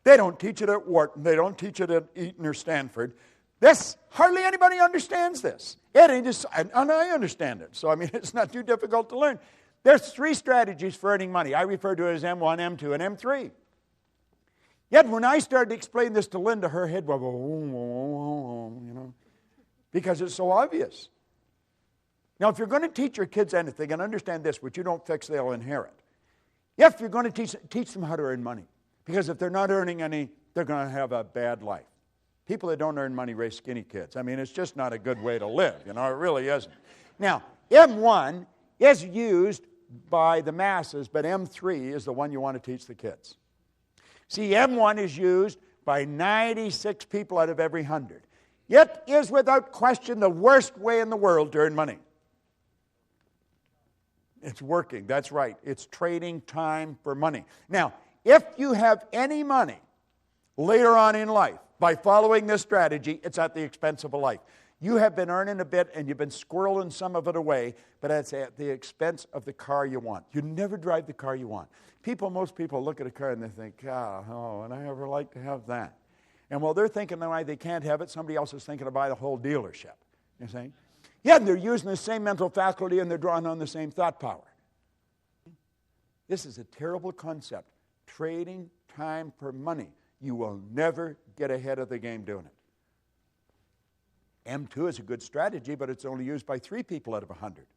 L: They don't teach it at Wharton. They don't teach it at Eton or Stanford. Hardly anybody understands this. And I understand it. So, I mean, it's not too difficult to learn. There's 3 strategies for earning money. I refer to it as M1, M2, and M3. Yet when I started to explain this to Linda, her head would go, you know, because it's so obvious. Now, if you're going to teach your kids anything, and understand this, what you don't fix, they'll inherit. If you're going to teach them how to earn money, because if they're not earning any, they're going to have a bad life. People that don't earn money raise skinny kids. I mean, it's just not a good way to live, you know, it really isn't. Now, M1 is used by the masses, but M3 is the one you want to teach the kids. See, M1 is used by 96 people out of every 100. It is without question the worst way in the world to earn money. It's working, that's right. It's trading time for money. Now, if you have any money later on in life by following this strategy, it's at the expense of a life. You have been earning a bit and you've been squirreling some of it away, but it's at the expense of the car you want. You never drive the car you want. Most people look at a car and they think, oh, and I ever like to have that. And while they're thinking why they can't have it, somebody else is thinking to buy the whole dealership. You see? Yeah, they're using the same mental faculty and they're drawing on the same thought power. This is a terrible concept. Trading time for money. You will never get ahead of the game doing it. M2 is a good strategy, but it's only used by 3 people out of 100.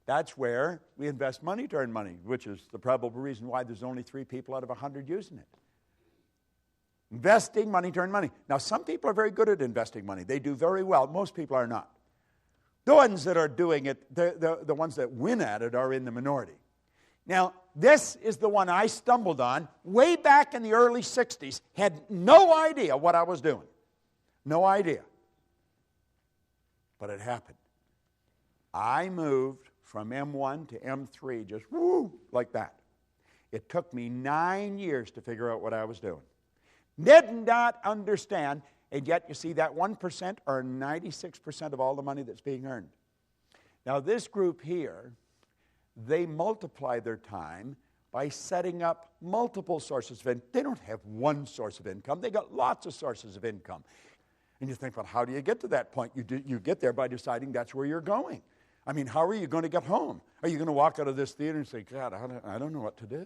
L: That's where we invest money to earn money, which is the probable reason why there's only 3 people out of 100 using it. Investing money to earn money. Now, some people are very good at investing money. They do very well. Most people are not. The ones that are doing it, the ones that win at it are in the minority. Now, this is the one I stumbled on way back in the early 60s. Had no idea what I was doing. No idea. But it happened. I moved from M1 to M3, just woo, like that. It took me 9 years to figure out what I was doing. Did not understand, and yet you see that 1% are 96% of all the money that's being earned. Now this group here, they multiply their time by setting up multiple sources of income. They don't have one source of income. They got lots of sources of income. And you think, well, how do you get to that point? You get there by deciding that's where you're going. I mean, how are you going to get home? Are you going to walk out of this theater and say, God, I don't know what to do?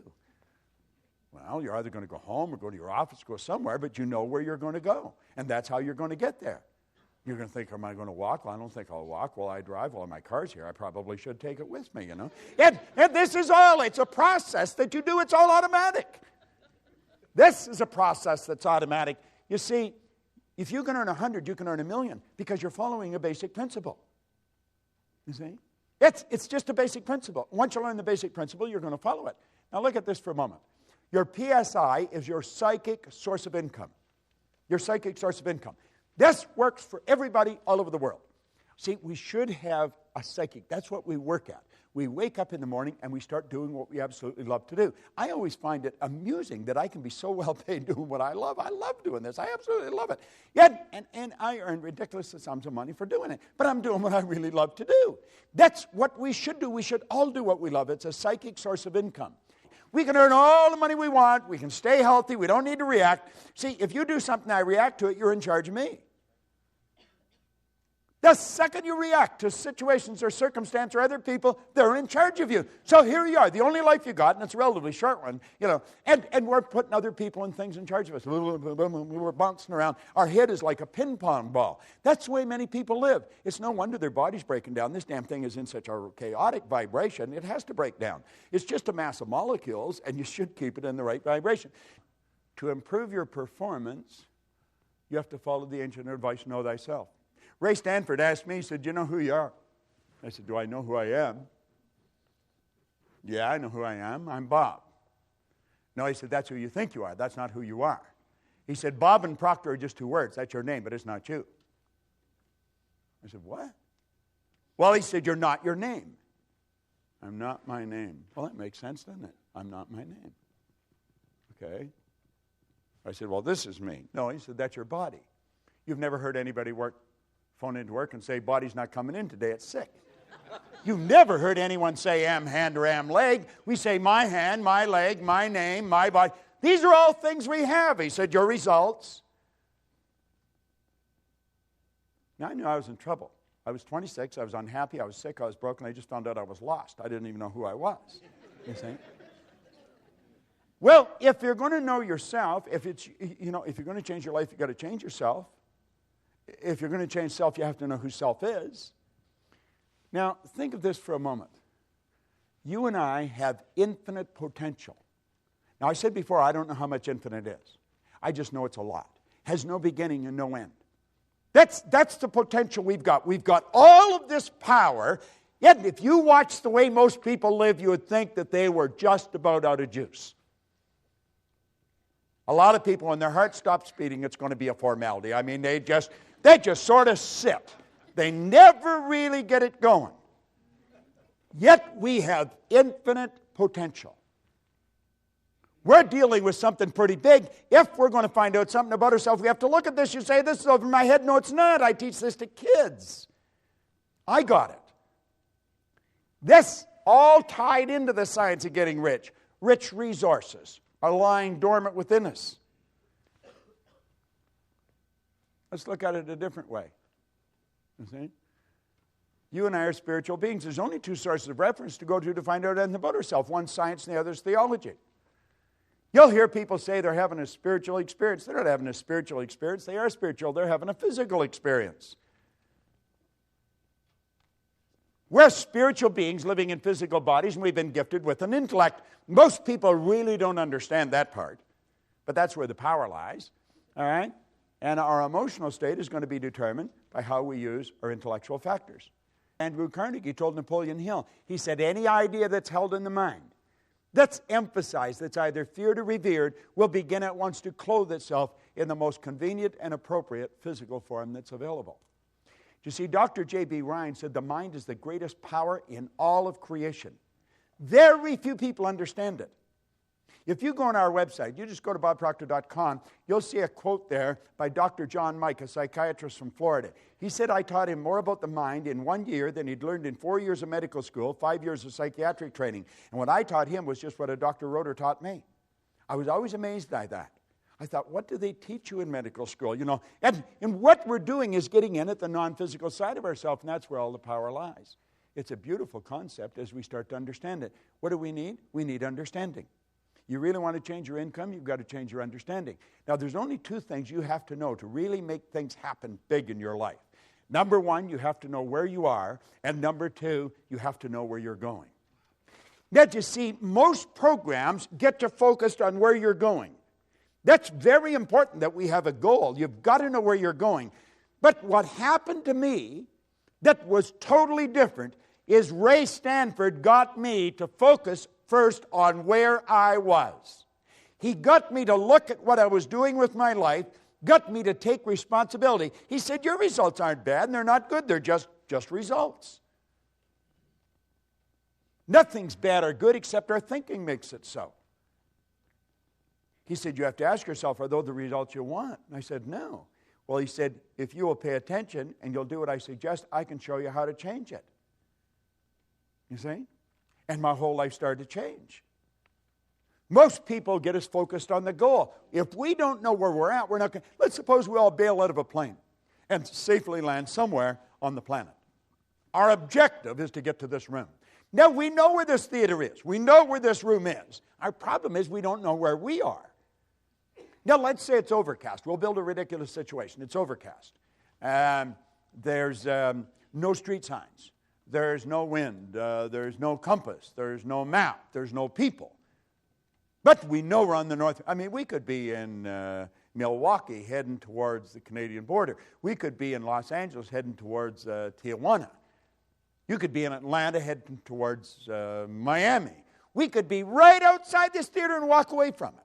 L: Well, you're either going to go home or go to your office, go somewhere, but you know where you're going to go. And that's how you're going to get there. You're going to think, am I going to walk? Well, I don't think I'll walk. Well, I drive. Well, my car's here. I probably should take it with me, you know. And this is all, it's a process that you do. It's all automatic. This is a process that's automatic. You see, if you can earn 100, you can earn 1,000,000 because you're following a basic principle. You see? It's just a basic principle. Once you learn the basic principle, you're going to follow it. Now look at this for a moment. Your PSI is your psychic source of income. Your psychic source of income. This works for everybody all over the world. See, we should have a psychic. That's what we work at. We wake up in the morning and we start doing what we absolutely love to do. I always find it amusing that I can be so well paid doing what I love. I love doing this. I absolutely love it. Yet, and I earn ridiculous sums of money for doing it. But I'm doing what I really love to do. That's what we should do. We should all do what we love. It's a psychic source of income. We can earn all the money we want. We can stay healthy. We don't need to react. See, if you do something, I react to it, you're in charge of me. The second you react to situations or circumstance or other people, they're in charge of you. So here you are, the only life you got, and it's a relatively short one, you know, and we're putting other people and things in charge of us. We're bouncing around. Our head is like a ping pong ball. That's the way many people live. It's no wonder their body's breaking down. This damn thing is in such a chaotic vibration, it has to break down. It's just a mass of molecules, and you should keep it in the right vibration. To improve your performance, you have to follow the ancient advice, know thyself. Ray Stanford asked me, he said, do you know who you are? I said, do I know who I am? Yeah, I know who I am. I'm Bob. No, he said, that's who you think you are. That's not who you are. He said, Bob and Proctor are just two words. That's your name, but it's not you. I said, what? Well, he said, you're not your name. I'm not my name. Well, that makes sense, doesn't it? I'm not my name. Okay. I said, well, this is me. No, he said, that's your body. You've never heard anybody phone into work and say, body's not coming in today, it's sick. You've never heard anyone say, am hand or am leg. We say, my hand, my leg, my name, my body. These are all things we have. He said, your results. Now I knew I was in trouble. I was 26, I was unhappy, I was sick, I was broken, I just found out I was lost. I didn't even know who I was. You see? Well, if you're going to know yourself, if you're going to change your life, you've got to change yourself. If you're going to change self, you have to know who self is. Now, think of this for a moment. You and I have infinite potential. Now, I said before, I don't know how much infinite is. I just know it's a lot. Has no beginning and no end. That's the potential we've got. We've got all of this power, yet if you watch the way most people live, you would think that they were just about out of juice. A lot of people, when their heart stops beating, it's going to be a formality. I mean, they just sort of sit. They never really get it going. Yet we have infinite potential. We're dealing with something pretty big. If we're going to find out something about ourselves, we have to look at this. You say, this is over my head. No, it's not. I teach this to kids. I got it. This all tied into the science of getting rich. Rich resources are lying dormant within us. Let's look at it a different way. You see? You and I are spiritual beings. There's only two sources of reference to go to find out anything about ourselves. One's science and the other's theology. You'll hear people say they're having a spiritual experience. They're not having a spiritual experience. They are spiritual. They're having a physical experience. We're spiritual beings living in physical bodies, and we've been gifted with an intellect. Most people really don't understand that part. But that's where the power lies. All right? And our emotional state is going to be determined by how we use our intellectual factors. Andrew Carnegie told Napoleon Hill, he said, any idea that's held in the mind, that's emphasized, that's either feared or revered, will begin at once to clothe itself in the most convenient and appropriate physical form that's available. You see, Dr. J.B. Ryan said the mind is the greatest power in all of creation. Very few people understand it. If you go on our website, you just go to bobproctor.com, you'll see a quote there by Dr. John Mike, a psychiatrist from Florida. He said, I taught him more about the mind in 1 year than he'd learned in 4 years of medical school, 5 years of psychiatric training. And what I taught him was just what a Dr. Roeder taught me. I was always amazed by that. I thought, what do they teach you in medical school? You know, and what we're doing is getting in at the non-physical side of ourselves, and that's where all the power lies. It's a beautiful concept as we start to understand it. What do we need? We need understanding. You really want to change your income, you've got to change your understanding. Now, there's only two things you have to know to really make things happen big in your life. Number one, you have to know where you are, and number two, you have to know where you're going. Now, you see, most programs get you focused on where you're going. That's very important that we have a goal. You've got to know where you're going. But what happened to me that was totally different is Ray Stanford got me to focus first on where I was. He got me to look at what I was doing with my life, got me to take responsibility. He said, your results aren't bad and they're not good, they're just results. Nothing's bad or good except our thinking makes it so. He said, you have to ask yourself, are those the results you want? And I said, no. Well, he said, if you will pay attention and you'll do what I suggest, I can show you how to change it. You see? And my whole life started to change. Most people get us focused on the goal. If we don't know where we're at, we're not going to... Let's suppose we all bail out of a plane and safely land somewhere on the planet. Our objective is to get to this room. Now, we know where this theater is. We know where this room is. Our problem is we don't know where we are. Now, let's say it's overcast. We'll build a ridiculous situation. It's overcast. There's no street signs. There's no wind. There's no compass. There's no map. There's no people. But we know we're on the north. I mean, we could be in Milwaukee heading towards the Canadian border. We could be in Los Angeles heading towards Tijuana. You could be in Atlanta heading towards Miami. We could be right outside this theater and walk away from it.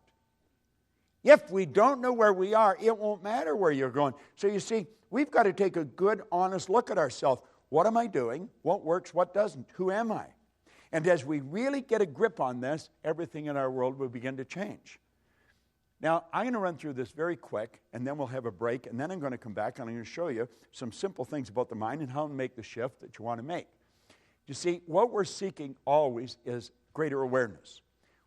L: If we don't know where we are, it won't matter where you're going. So you see, we've got to take a good, honest look at ourselves. What am I doing? What works? What doesn't? Who am I? And as we really get a grip on this, everything in our world will begin to change. Now, I'm going to run through this very quick, and then we'll have a break, and then I'm going to come back and I'm going to show you some simple things about the mind and how to make the shift that you want to make. You see, what we're seeking always is greater awareness.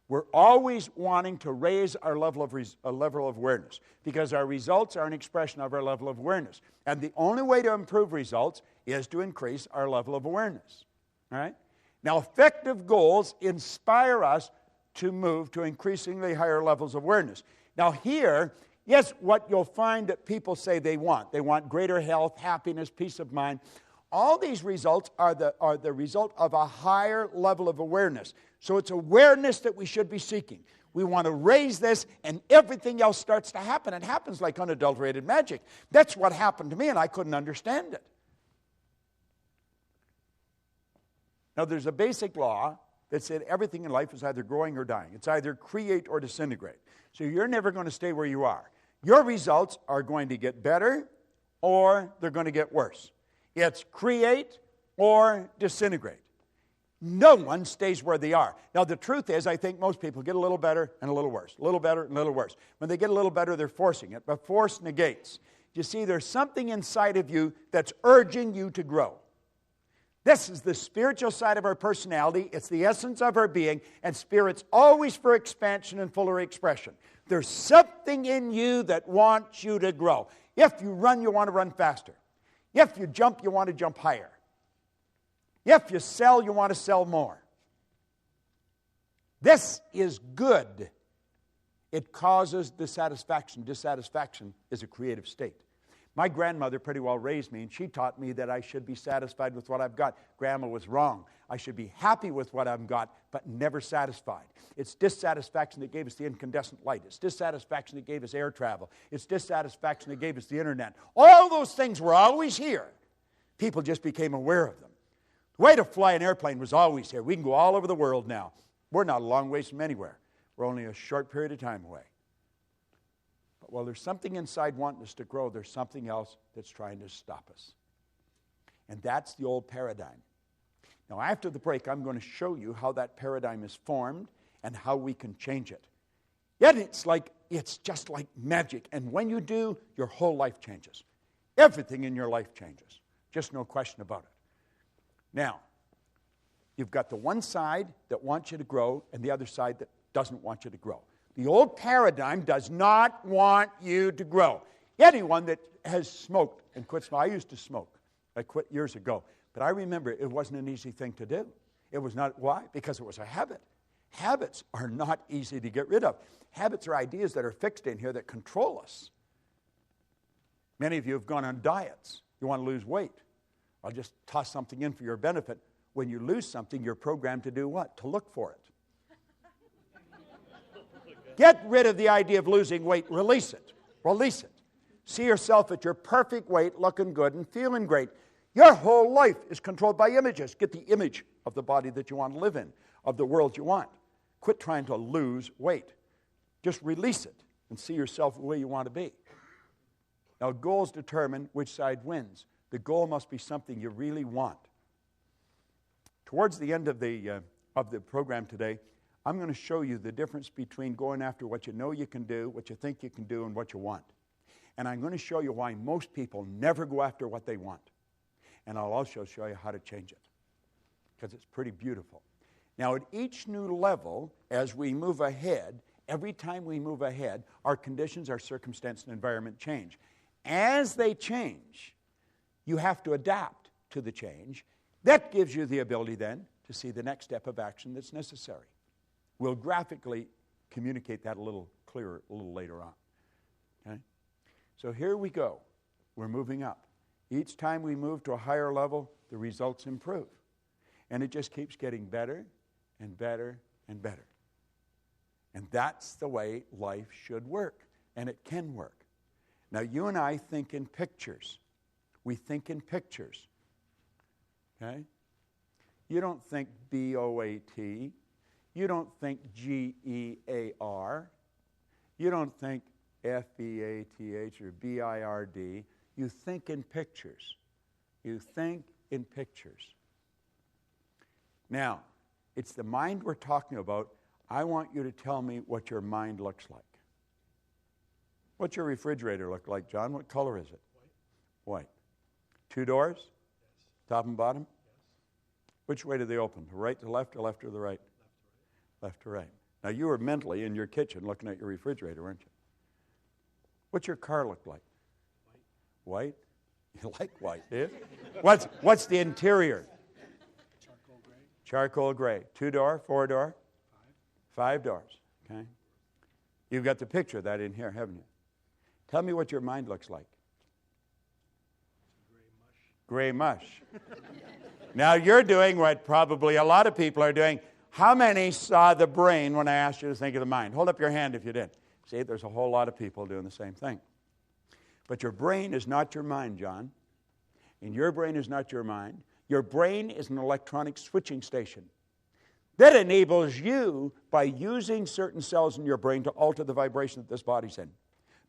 L: We're always wanting to raise our level of awareness because our results are an expression of our level of awareness. And the only way to improve results is to increase our level of awareness. All right? Now, effective goals inspire us to move to increasingly higher levels of awareness. Now here, yes, what you'll find that people say they want. They want greater health, happiness, peace of mind. All these results are the result of a higher level of awareness. So it's awareness that we should be seeking. We want to raise this, and everything else starts to happen. It happens like unadulterated magic. That's what happened to me, and I couldn't understand it. Now, there's a basic law that said everything in life is either growing or dying. It's either create or disintegrate. So you're never going to stay where you are. Your results are going to get better or they're going to get worse. It's create or disintegrate. No one stays where they are. Now, the truth is, I think most people get a little better and a little worse. A little better and a little worse. When they get a little better, they're forcing it. But force negates. You see, there's something inside of you that's urging you to grow. This is the spiritual side of our personality. It's the essence of our being. And spirit's always for expansion and fuller expression. There's something in you that wants you to grow. If you run, you want to run faster. If you jump, you want to jump higher. If you sell, you want to sell more. This is good. It causes dissatisfaction. Dissatisfaction is a creative state. My grandmother pretty well raised me, and she taught me that I should be satisfied with what I've got. Grandma was wrong. I should be happy with what I've got, but never satisfied. It's dissatisfaction that gave us the incandescent light. It's dissatisfaction that gave us air travel. It's dissatisfaction that gave us the internet. All those things were always here. People just became aware of them. The way to fly an airplane was always here. We can go all over the world now. We're not a long ways from anywhere. We're only a short period of time away. But while there's something inside wanting us to grow, there's something else that's trying to stop us. And that's the old paradigm. Now, after the break, I'm going to show you how that paradigm is formed and how we can change it. Yet it's just like magic. And when you do, your whole life changes. Everything in your life changes. Just no question about it. Now, you've got the one side that wants you to grow and the other side that doesn't want you to grow. The old paradigm does not want you to grow. Anyone that has smoked and quit smoking, I used to smoke. I quit years ago. But I remember it wasn't an easy thing to do. It was not. Why? Because it was a habit. Habits are not easy to get rid of. Habits are ideas that are fixed in here that control us. Many of you have gone on diets. You want to lose weight. I'll just toss something in for your benefit. When you lose something, you're programmed to do what? To look for it. Get rid of the idea of losing weight. Release it. Release it. See yourself at your perfect weight, looking good and feeling great. Your whole life is controlled by images. Get the image of the body that you want to live in, of the world you want. Quit trying to lose weight. Just release it and see yourself the way you want to be. Now, goals determine which side wins. The goal must be something you really want. Towards the end of the program today, I'm going to show you the difference between going after what you know you can do, what you think you can do, and what you want. And I'm going to show you why most people never go after what they want. And I'll also show you how to change it, because it's pretty beautiful. Now, at each new level, as we move ahead, every time we move ahead, our conditions, our circumstance, and environment change. As they change, you have to adapt to the change. That gives you the ability then to see the next step of action that's necessary. We'll graphically communicate that a little clearer a little later on. Okay? So here we go. We're moving up. Each time we move to a higher level, the results improve. And it just keeps getting better and better and better. And that's the way life should work. And it can work. Now, you and I think in pictures. We think in pictures. Okay? You don't think B-O-A-T. You don't think G-E-A-R. You don't think F-B-A-T-H or B-I-R-D. You think in pictures. You think in pictures. Now, it's the mind we're talking about. I want you to tell me what your mind looks like. What's your refrigerator look like, John? What color is it? White. 2 doors? Yes. Top and bottom? Yes. Which way do they open? The right to left or left to the right? Left to right. Now, you were mentally in your kitchen looking at your refrigerator, weren't you? What's your car look like? White? You like white, do you? What's the interior?
M: Charcoal gray.
L: Charcoal gray. 2-door, 4-door? 5 doors. Okay. You've got the picture of that in here, haven't you? Tell me what your mind looks like. Gray mush. Now you're doing what probably a lot of people are doing. How many saw the brain when I asked you to think of the mind? Hold up your hand if you did. See, there's a whole lot of people doing the same thing. But your brain is not your mind, John. And your brain is not your mind. Your brain is an electronic switching station that enables you by using certain cells in your brain to alter the vibration that this body's in.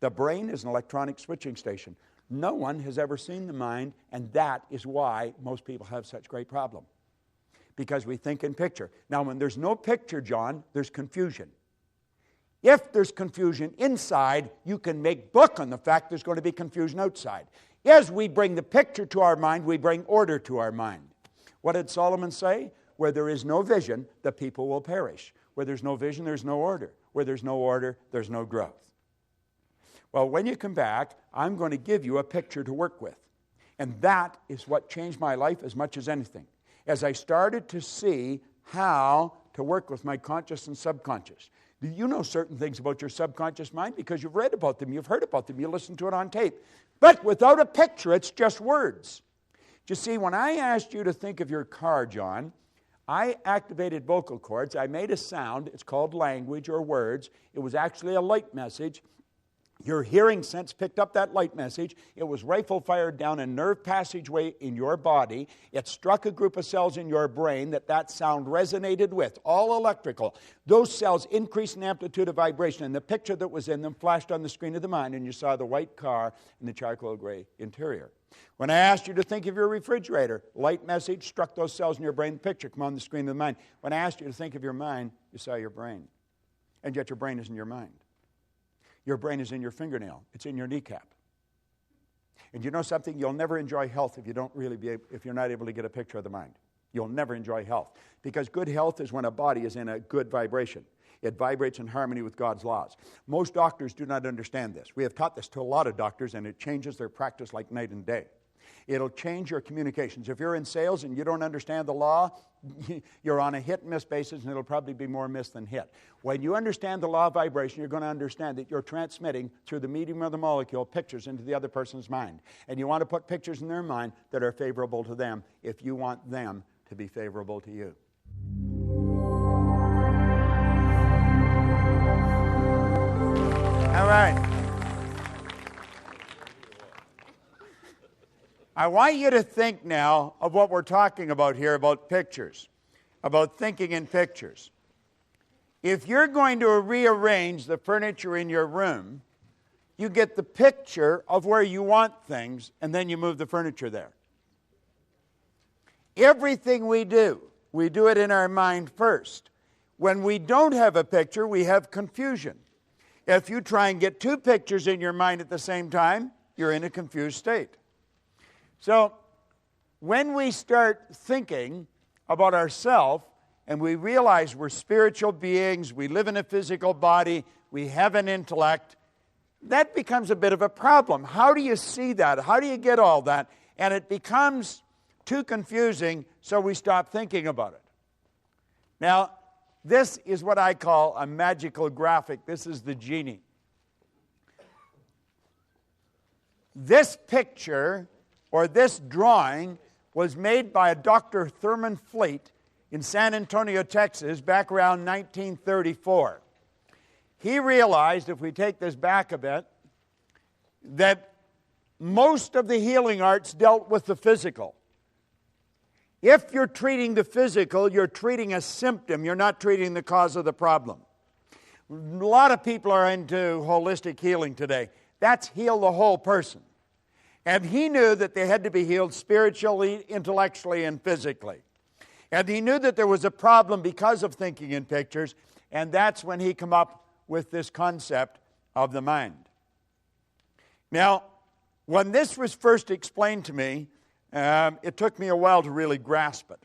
L: The brain is an electronic switching station. No one has ever seen the mind, and that is why most people have such great problem. Because we think in picture. Now, when there's no picture, John, there's confusion. If there's confusion inside, you can make book on the fact there's going to be confusion outside. As we bring the picture to our mind, we bring order to our mind. What did Solomon say? Where there is no vision, the people will perish. Where there's no vision, there's no order. Where there's no order, there's no growth. Well, when you come back, I'm going to give you a picture to work with. And that is what changed my life as much as anything. As I started to see how to work with my conscious and subconscious. Do you know certain things about your subconscious mind? Because you've read about them, you've heard about them, you listened to it on tape. But without a picture, it's just words. You see, when I asked you to think of your car, John, I activated vocal cords. I made a sound. It's called language or words. It was actually a light message. Your hearing sense picked up that light message. It was rifle fired down a nerve passageway in your body. It struck a group of cells in your brain that sound resonated with, all electrical. Those cells increased in amplitude of vibration, and the picture that was in them flashed on the screen of the mind, and you saw the white car and the charcoal gray interior. When I asked you to think of your refrigerator, light message struck those cells in your brain. The picture come on the screen of the mind. When I asked you to think of your mind, you saw your brain. And yet your brain is in your mind. Your brain is in your fingernail. It's in your kneecap. And you know something? You'll never enjoy health if you're not able to get a picture of the mind. You'll never enjoy health. Because good health is when a body is in a good vibration. It vibrates in harmony with God's laws. Most doctors do not understand this. We have taught this to a lot of doctors, and it changes their practice like night and day. It'll change your communications. If you're in sales and you don't understand the law, you're on a hit-and-miss basis, and it'll probably be more miss than hit. When you understand the law of vibration, you're going to understand that you're transmitting through the medium of the molecule pictures into the other person's mind. And you want to put pictures in their mind that are favorable to them if you want them to be favorable to you. All right. I want you to think now of what we're talking about here, about pictures, about thinking in pictures. If you're going to rearrange the furniture in your room, you get the picture of where you want things, and then you move the furniture there. Everything we do it in our mind first. When we don't have a picture, we have confusion. If you try and get two pictures in your mind at the same time, you're in a confused state. So, when we start thinking about ourselves and we realize we're spiritual beings, we live in a physical body, we have an intellect, that becomes a bit of a problem. How do you see that? How do you get all that? And it becomes too confusing, so we stop thinking about it. Now, this is what I call a magical graphic. This is the genie. This picture, or this drawing, was made by a Dr. Thurman Fleet in San Antonio, Texas, back around 1934. He realized, if we take this back a bit, that most of the healing arts dealt with the physical. If you're treating the physical, you're treating a symptom. You're not treating the cause of the problem. A lot of people are into holistic healing today. That's heal the whole person. And he knew that they had to be healed spiritually, intellectually, and physically. And he knew that there was a problem because of thinking in pictures, and that's when he came up with this concept of the mind. Now, when this was first explained to me, it took me a while to really grasp it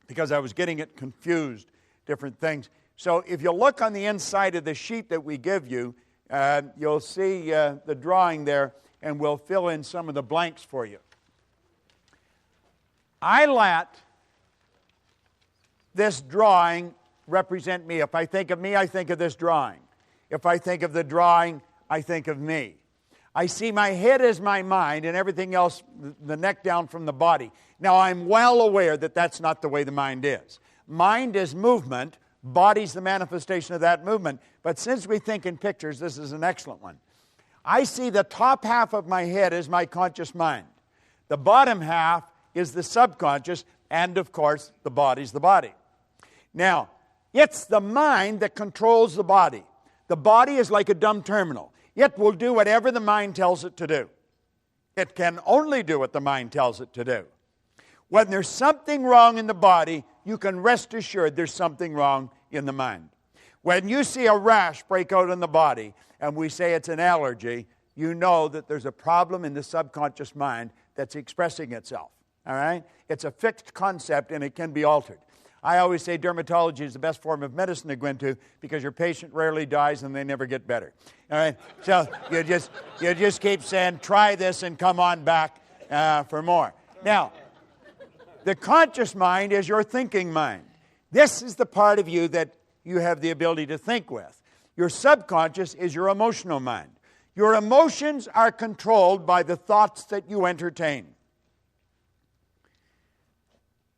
L: because I was getting it confused, different things. So if you look on the inside of the sheet that we give you, you'll see the drawing there, and we'll fill in some of the blanks for you. I let this drawing represent me. If I think of me, I think of this drawing. If I think of the drawing, I think of me. I see my head as my mind and everything else, the neck down from the body. Now, I'm well aware that that's not the way the mind is. Mind is movement. Body's the manifestation of that movement. But since we think in pictures, this is an excellent one. I see the top half of my head as my conscious mind. The bottom half is the subconscious, and of course, the body's the body. Now, it's the mind that controls the body. The body is like a dumb terminal. It will do whatever the mind tells it to do. It can only do what the mind tells it to do. When there's something wrong in the body, you can rest assured there's something wrong in the mind. When you see a rash break out in the body, and we say it's an allergy, you know that there's a problem in the subconscious mind that's expressing itself. All right? It's a fixed concept, and it can be altered. I always say dermatology is the best form of medicine to go into because your patient rarely dies and they never get better. All right? So you just keep saying, try this and come on back for more. Now, the conscious mind is your thinking mind. This is the part of you that you have the ability to think with. Your subconscious is your emotional mind. Your emotions are controlled by the thoughts that you entertain.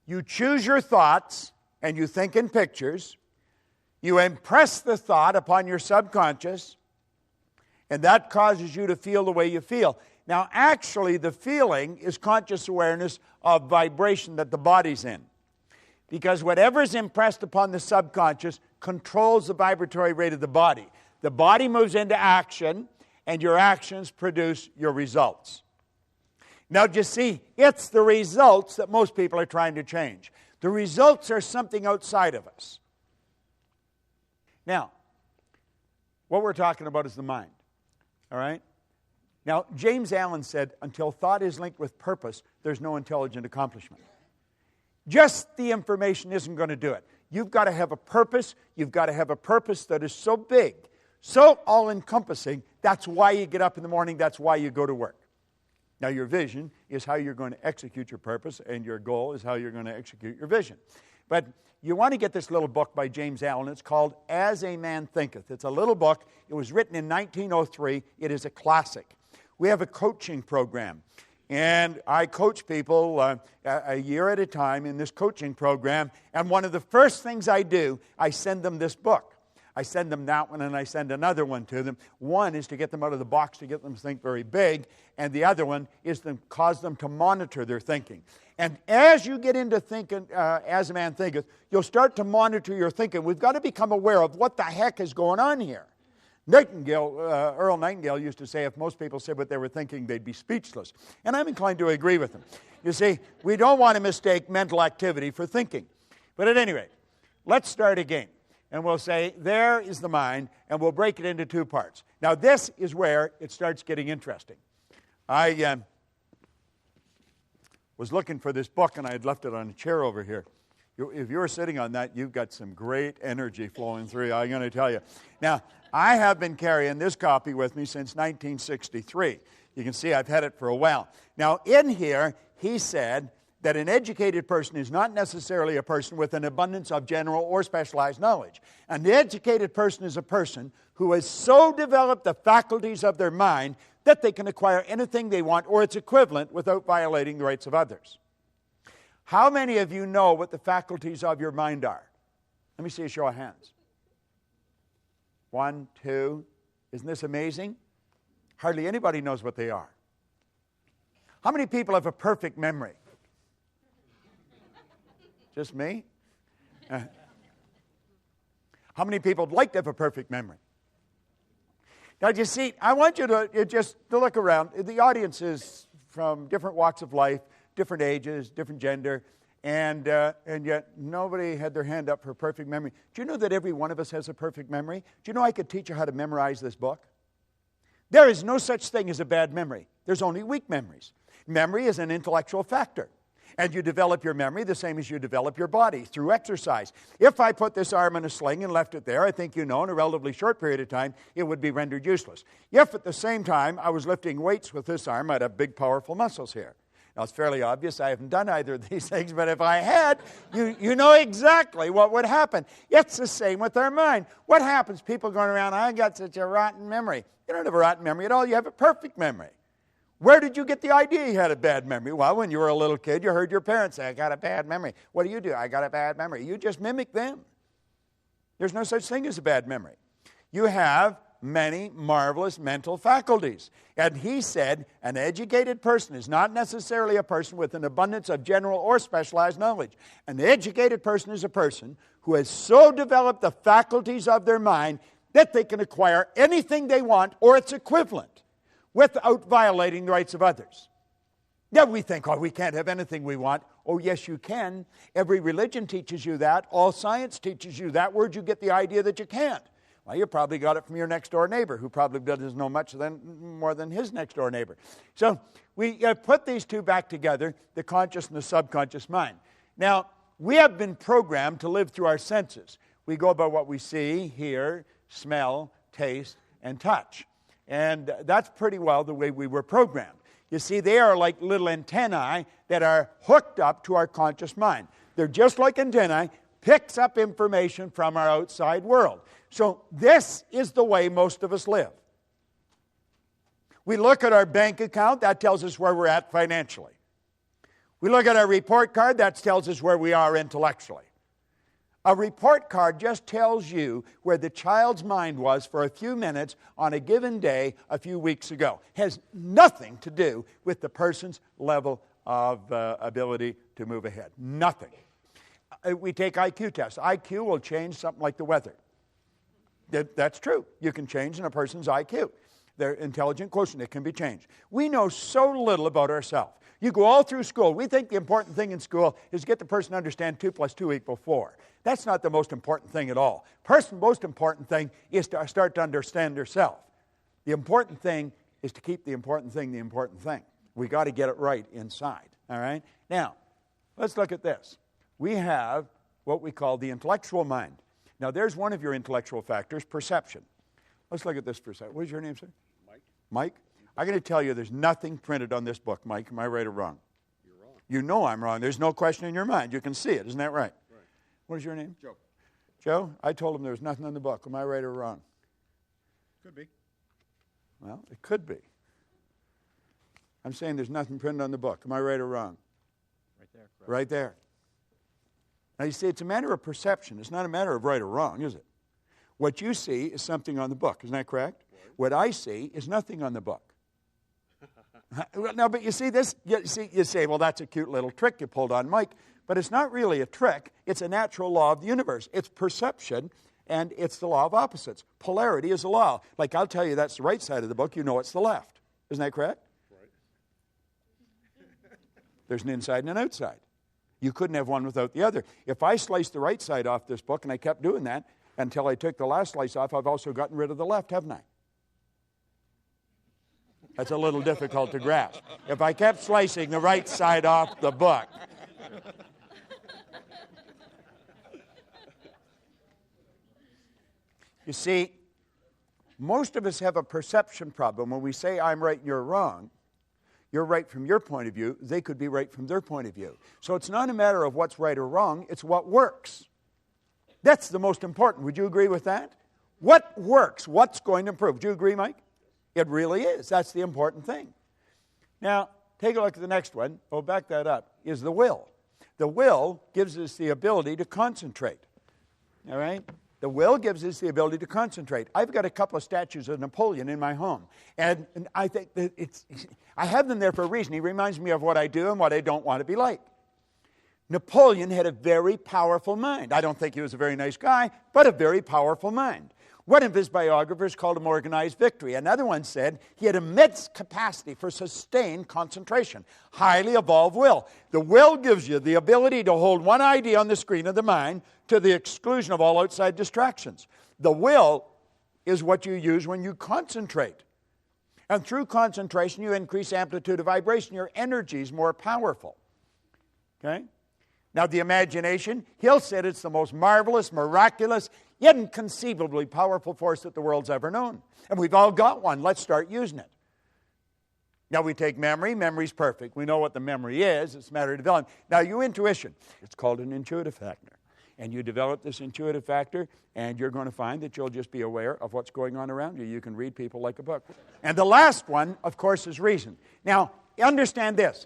L: You choose your thoughts and you think in pictures. You impress the thought upon your subconscious, and that causes you to feel the way you feel. Now, actually, the feeling is conscious awareness of vibration that the body's in. Because whatever is impressed upon the subconscious controls the vibratory rate of the body. The body moves into action, and your actions produce your results. Now, just see, it's the results that most people are trying to change. The results are something outside of us. Now, what we're talking about is the mind. All right? Now, James Allen said, until thought is linked with purpose, there's no intelligent accomplishment. Just the information isn't going to do it. You've got to have a purpose. You've got to have a purpose that is so big, so all-encompassing. That's why you get up in the morning. That's why you go to work. Now, your vision is how you're going to execute your purpose, and your goal is how you're going to execute your vision. But you want to get this little book by James Allen. It's called As a Man Thinketh. It's a little book. It was written in 1903. It is a classic. We have a coaching program, and I coach people a year at a time in this coaching program, and one of the first things I do, I send them this book. I send them that one, and I send another one to them. One is to get them out of the box, to get them to think very big, and the other one is to cause them to monitor their thinking. And as you get into thinking, as a man thinketh, you'll start to monitor your thinking. We've got to become aware of what the heck is going on here. Earl Nightingale used to say if most people said what they were thinking, they'd be speechless. And I'm inclined to agree with him. You see, we don't want to mistake mental activity for thinking. But at any rate, let's start again. And we'll say, there is the mind, and we'll break it into two parts. Now, this is where it starts getting interesting. I was looking for this book, and I had left it on a chair over here. If you're sitting on that, you've got some great energy flowing through, I'm going to tell you. Now, I have been carrying this copy with me since 1963. You can see I've had it for a while. Now, in here, he said that an educated person is not necessarily a person with an abundance of general or specialized knowledge. An educated person is a person who has so developed the faculties of their mind that they can acquire anything they want or its equivalent without violating the rights of others. How many of you know what the faculties of your mind are? Let me see a show of hands. 1, 2. Isn't this amazing? Hardly anybody knows what they are. How many people have a perfect memory? Just me? How many people would like to have a perfect memory? Now, you see, I want you to just to look around. The audience is from different walks of life, different ages, different gender, and yet nobody had their hand up for a perfect memory. Do you know that every one of us has a perfect memory? Do you know I could teach you how to memorize this book? There is no such thing as a bad memory. There's only weak memories. Memory is an intellectual factor. And you develop your memory the same as you develop your body, through exercise. If I put this arm in a sling and left it there, I think you know in a relatively short period of time, it would be rendered useless. If at the same time I was lifting weights with this arm, I'd have big, powerful muscles here. Now, it's fairly obvious I haven't done either of these things, but if I had, you know exactly what would happen. It's the same with our mind. What happens? People going around, I got such a rotten memory. You don't have a rotten memory at all. You have a perfect memory. Where did you get the idea you had a bad memory? Well, when you were a little kid, you heard your parents say, I got a bad memory. What do? I got a bad memory. You just mimic them. There's no such thing as a bad memory. You have many marvelous mental faculties. And he said, an educated person is not necessarily a person with an abundance of general or specialized knowledge. An educated person is a person who has so developed the faculties of their mind that they can acquire anything they want or its equivalent without violating the rights of others. Yeah, we think, we can't have anything we want. Oh, yes, you can. Every religion teaches you that. All science teaches you that. Where'd you get the idea that you can't? Well, you probably got it from your next-door neighbor, who probably doesn't know much more than his next-door neighbor. So we put these two back together, the conscious and the subconscious mind. Now, we have been programmed to live through our senses. We go by what we see, hear, smell, taste, and touch. And that's pretty well the way we were programmed. You see, they are like little antennae that are hooked up to our conscious mind. They're just like antennae, picks up information from our outside world. So this is the way most of us live. We look at our bank account, that tells us where we're at financially. We look at our report card, that tells us where we are intellectually. A report card just tells you where the child's mind was for a few minutes on a given day a few weeks ago. Has nothing to do with the person's level of ability to move ahead. Nothing. We take IQ tests. IQ will change something like the weather. That's true. You can change in a person's IQ. their intelligent quotient. It can be changed. We know so little about ourselves. You go all through school. We think the important thing in school is to get the person to understand 2 + 2 = 4. That's not the most important thing at all. Most important thing is to start to understand yourself. The important thing is to keep the important thing the important thing. We got to get it right inside. All right? Now, let's look at this. We have what we call the intellectual mind. Now, there's one of your intellectual factors, perception. Let's look at this for a second. What is your name, sir?
B: Mike.
L: Mike? I'm going to tell you there's nothing printed on this book, Mike. Am I right or wrong?
B: You're wrong.
L: You know I'm wrong. There's no question in your mind. You can see it. Isn't that right?
B: Right.
L: What is your name?
B: Joe.
L: Joe? I told him there was nothing on the book. Am I right or wrong?
B: Could be.
L: Well, it could be. I'm saying there's nothing printed on the book. Am I right or wrong?
B: Right there. Correct.
L: Right there. Now, you see, it's a matter of perception. It's not a matter of right or wrong, is it? What you see is something on the book. Isn't that correct? Right. What I see is nothing on the book. No, but you see this? You say, well, that's a cute little trick you pulled on Mike. But it's not really a trick. It's a natural law of the universe. It's perception, and it's the law of opposites. Polarity is a law. Like, I'll tell you that's the right side of the book. You know it's the left. Isn't that correct?
B: Right.
L: There's an inside and an outside. You couldn't have one without the other. If I sliced the right side off this book, and I kept doing that until I took the last slice off, I've also gotten rid of the left, haven't I? That's a little difficult to grasp. If I kept slicing the right side off the book. You see, most of us have a perception problem. When we say, I'm right, you're wrong, you're right from your point of view, they could be right from their point of view. So it's not a matter of what's right or wrong, it's what works. That's the most important. Would you agree with that? What works? What's going to improve? Do you agree, Mike? It really is. That's the important thing. Now, take a look at the next one. Oh, back that up. Is the will. The will gives us the ability to concentrate. All right? The will gives us the ability to concentrate. I've got a couple of statues of Napoleon in my home. And I think that I have them there for a reason. He reminds me of what I do and what I don't want to be like. Napoleon had a very powerful mind. I don't think he was a very nice guy, but a very powerful mind. One of his biographers called him organized victory. Another one said he had immense capacity for sustained concentration, highly evolved will. The will gives you the ability to hold one idea on the screen of the mind to the exclusion of all outside distractions. The will is what you use when you concentrate. And through concentration, you increase amplitude of vibration. Your energy is more powerful. Okay? Now, the imagination, he'll say it's the most marvelous, miraculous, inconceivably powerful force that the world's ever known. And we've all got one. Let's start using it. Now, we take memory. Memory's perfect. We know what the memory is. It's a matter of developing. Now, your intuition, it's called an intuitive factor. And you develop this intuitive factor, and you're going to find that you'll just be aware of what's going on around you. You can read people like a book. And the last one, of course, is reason. Now, understand this.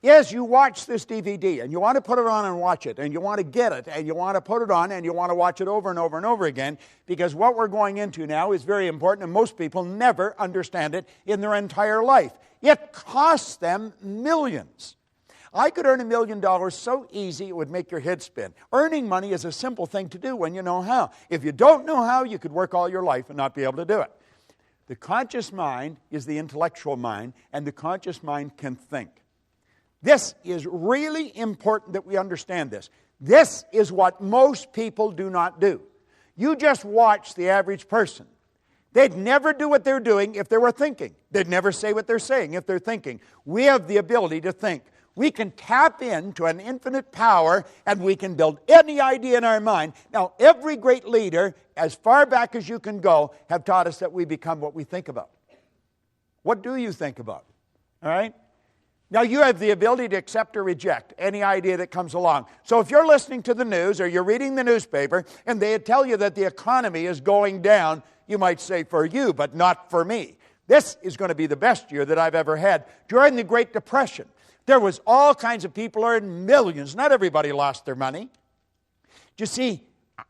L: Yes, you watch this DVD, and you want to put it on and watch it, and you want to get it, and you want to put it on, and you want to watch it over and over and over again, because what we're going into now is very important, and most people never understand it in their entire life. It costs them millions. I could earn $1 million so easy it would make your head spin. Earning money is a simple thing to do when you know how. If you don't know how, you could work all your life and not be able to do it. The conscious mind is the intellectual mind, and the conscious mind can think. This is really important that we understand this. This is what most people do not do. You just watch the average person. They'd never do what they're doing if they were thinking. They'd never say what they're saying if they're thinking. We have the ability to think. We can tap into an infinite power, and we can build any idea in our mind. Now, every great leader, as far back as you can go, have taught us that we become what we think about. What do you think about? All right? Now, you have the ability to accept or reject any idea that comes along. So if you're listening to the news or you're reading the newspaper and they tell you that the economy is going down, you might say, for you, but not for me. This is going to be the best year that I've ever had. During the Great Depression, there was all kinds of people earning millions. Not everybody lost their money. You see,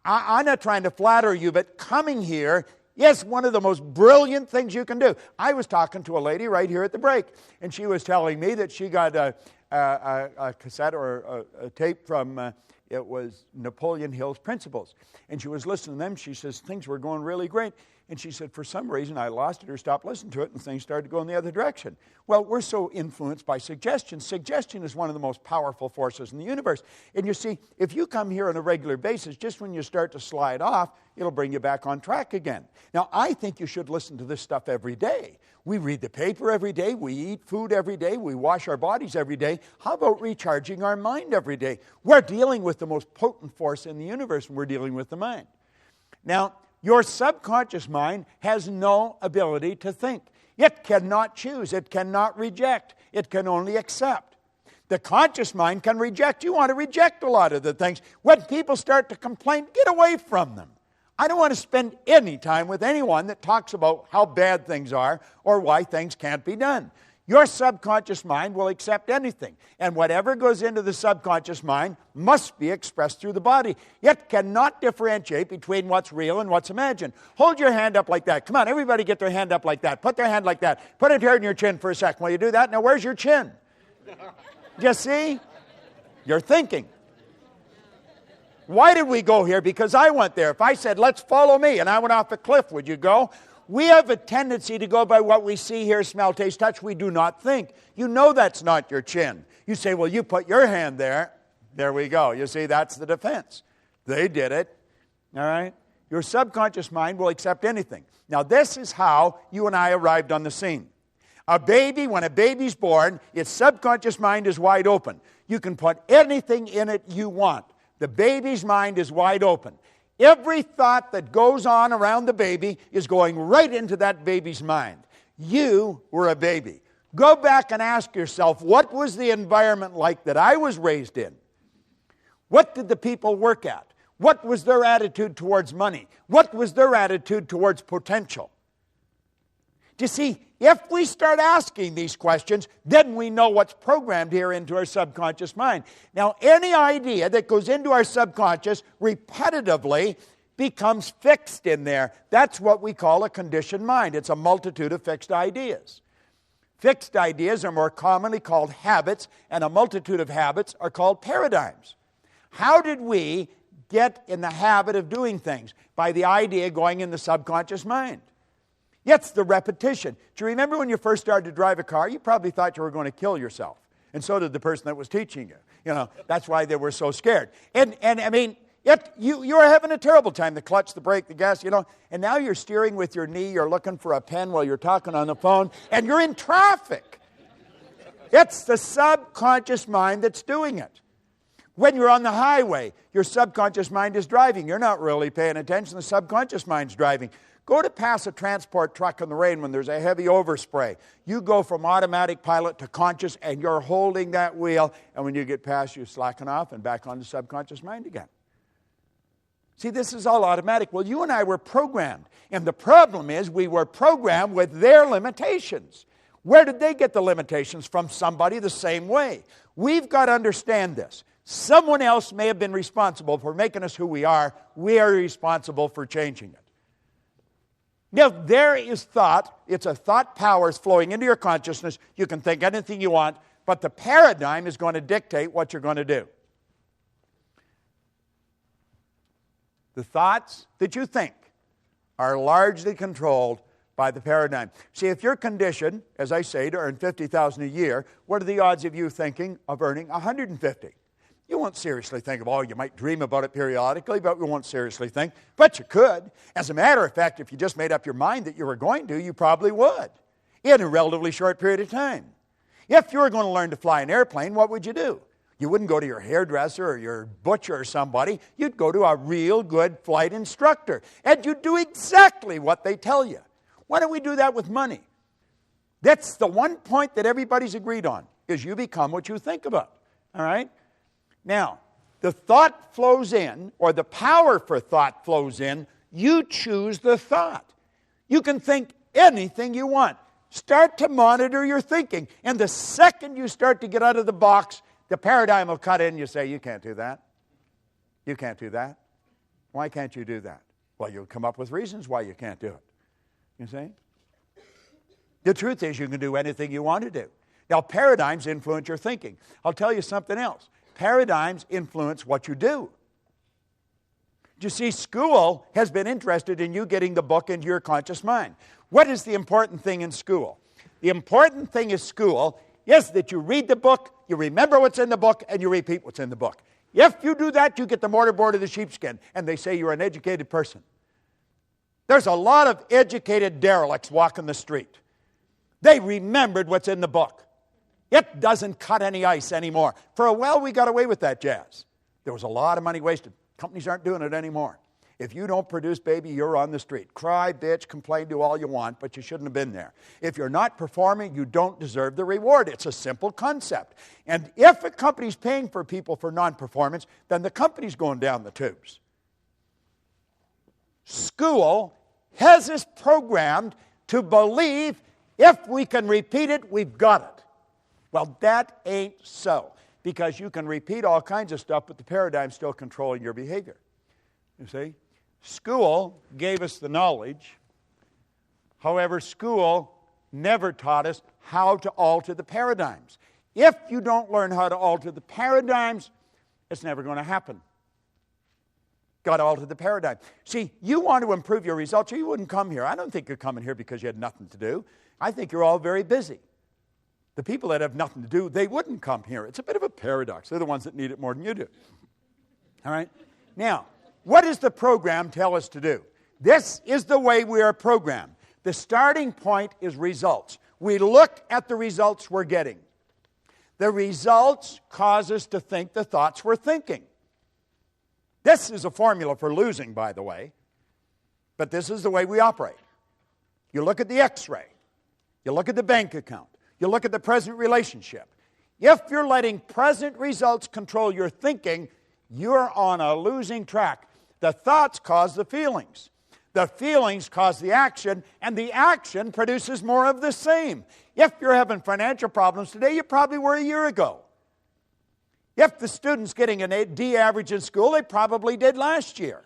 L: I'm not trying to flatter you, but coming here, yes, one of the most brilliant things you can do. I was talking to a lady right here at the break, and she was telling me that she got a cassette or a tape from, it was Napoleon Hill's Principles. And she was listening to them. She says, things were going really great. And she said, for some reason, I lost it or stopped listening to it, and things started to go in the other direction. Well, we're so influenced by suggestion. Suggestion is one of the most powerful forces in the universe. And you see, if you come here on a regular basis, just when you start to slide off, it'll bring you back on track again. Now, I think you should listen to this stuff every day. We read the paper every day. We eat food every day. We wash our bodies every day. How about recharging our mind every day? We're dealing with the most potent force in the universe, and we're dealing with the mind. Now, your subconscious mind has no ability to think. It cannot choose. It cannot reject. It can only accept. The conscious mind can reject. You want to reject a lot of the things. When people start to complain, get away from them. I don't want to spend any time with anyone that talks about how bad things are or why things can't be done. Your subconscious mind will accept anything, and whatever goes into the subconscious mind must be expressed through the body. It cannot differentiate between what's real and what's imagined. Hold your hand up like that. Come on, everybody get their hand up like that. Put their hand like that. Put it here in your chin for a second. While you do that, now where's your chin? You see? You're thinking. Why did we go here? Because I went there. If I said, let's follow me, and I went off a cliff, would you go? We have a tendency to go by what we see, hear, smell, taste, touch. We do not think. You know that's not your chin. You say, well, you put your hand there. There we go. You see, that's the defense. They did it. All right? Your subconscious mind will accept anything. Now, this is how you and I arrived on the scene. A baby, when a baby's born, its subconscious mind is wide open. You can put anything in it you want. The baby's mind is wide open. Every thought that goes on around the baby is going right into that baby's mind. You were a baby. Go back and ask yourself, what was the environment like that I was raised in? What did the people work at? What was their attitude towards money? What was their attitude towards potential? Do you see, if we start asking these questions, then we know what's programmed here into our subconscious mind. Now, any idea that goes into our subconscious repetitively becomes fixed in there. That's what we call a conditioned mind. It's a multitude of fixed ideas. Fixed ideas are more commonly called habits, and a multitude of habits are called paradigms. How did we get in the habit of doing things? By the idea going in the subconscious mind. It's the repetition. Do you remember when you first started to drive a car? You probably thought you were going to kill yourself. And so did the person that was teaching you. You know, that's why they were so scared. And I mean, you were having a terrible time. The clutch, the brake, the gas, you know. And now you're steering with your knee. You're looking for a pen while you're talking on the phone. And you're in traffic. It's the subconscious mind that's doing it. When you're on the highway, your subconscious mind is driving. You're not really paying attention. The subconscious mind's driving. Go to pass a transport truck in the rain when there's a heavy overspray. You go from automatic pilot to conscious, and you're holding that wheel. And when you get past, you slacken off and back on the subconscious mind again. See, this is all automatic. Well, you and I were programmed. And the problem is we were programmed with their limitations. Where did they get the limitations? From somebody the same way. We've got to understand this. Someone else may have been responsible for making us who we are. We are responsible for changing it. Now, there is thought. It's a thought powers flowing into your consciousness. You can think anything you want, but the paradigm is going to dictate what you're going to do. The thoughts that you think are largely controlled by the paradigm. See, if you're conditioned, as I say, to earn $50,000 a year, what are the odds of you thinking of earning $150,000? You won't seriously think of, you might dream about it periodically, but you won't seriously think. But you could. As a matter of fact, if you just made up your mind that you were going to, you probably would in a relatively short period of time. If you were going to learn to fly an airplane, what would you do? You wouldn't go to your hairdresser or your butcher or somebody. You'd go to a real good flight instructor, and you'd do exactly what they tell you. Why don't we do that with money? That's the one point that everybody's agreed on, is you become what you think about. All right? Now, the thought flows in, or the power for thought flows in. You choose the thought. You can think anything you want. Start to monitor your thinking. And the second you start to get out of the box, the paradigm will cut in. You say, you can't do that. You can't do that. Why can't you do that? Well, you'll come up with reasons why you can't do it. You see? The truth is you can do anything you want to do. Now, paradigms influence your thinking. I'll tell you something else. Paradigms influence what you do. You see, school has been interested in you getting the book into your conscious mind. What is the important thing in school? The important thing in school is that you read the book, you remember what's in the book, and you repeat what's in the book. If you do that, you get the mortarboard of the sheepskin, and they say you're an educated person. There's a lot of educated derelicts walking the street. They remembered what's in the book. It doesn't cut any ice anymore. For a while, we got away with that jazz. There was a lot of money wasted. Companies aren't doing it anymore. If you don't produce, baby, you're on the street. Cry, bitch, complain, do all you want, but you shouldn't have been there. If you're not performing, you don't deserve the reward. It's a simple concept. And if a company's paying for people for non-performance, then the company's going down the tubes. School has us programmed to believe if we can repeat it, we've got it. Well, that ain't so, because you can repeat all kinds of stuff, but the paradigm's still controlling your behavior. You see? School gave us the knowledge. However, school never taught us how to alter the paradigms. If you don't learn how to alter the paradigms, it's never going to happen. Got to alter the paradigm. See, you want to improve your results, or you wouldn't come here. I don't think you're coming here because you had nothing to do. I think you're all very busy. The people that have nothing to do, they wouldn't come here. It's a bit of a paradox. They're the ones that need it more than you do. All right? Now, what does the program tell us to do? This is the way we are programmed. The starting point is results. We look at the results we're getting. The results cause us to think the thoughts we're thinking. This is a formula for losing, by the way, but this is the way we operate. You look at the x-ray. You look at the bank account. You look at the present relationship. If you're letting present results control your thinking, you're on a losing track. The thoughts cause the feelings. The feelings cause the action, and the action produces more of the same. If you're having financial problems today, you probably were a year ago. If the student's getting an D average in school, they probably did last year.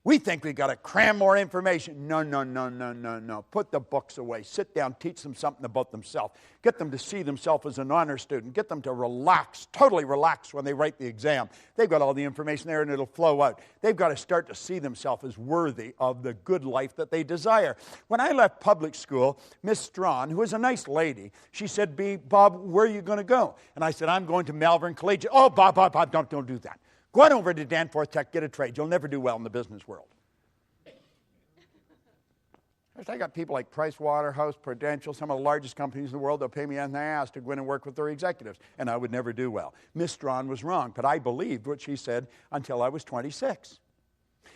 L: We think we've got to cram more information. No. Put the books away. Sit down, teach them something about themselves. Get them to see themselves as an honor student. Get them to relax, totally relax when they write the exam. They've got all the information there and it'll flow out. They've got to start to see themselves as worthy of the good life that they desire. When I left public school, Miss Strawn, who was a nice lady, she said, Bob, where are you going to go? And I said, I'm going to Malvern Collegiate. Oh, Bob, don't do that. Go on over to Danforth Tech, get a trade. You'll never do well in the business world. I got people like Price Waterhouse, Prudential, some of the largest companies in the world. They'll pay me anything I ask to go in and work with their executives, and I would never do well. Miss Strawn was wrong, but I believed what she said until I was 26.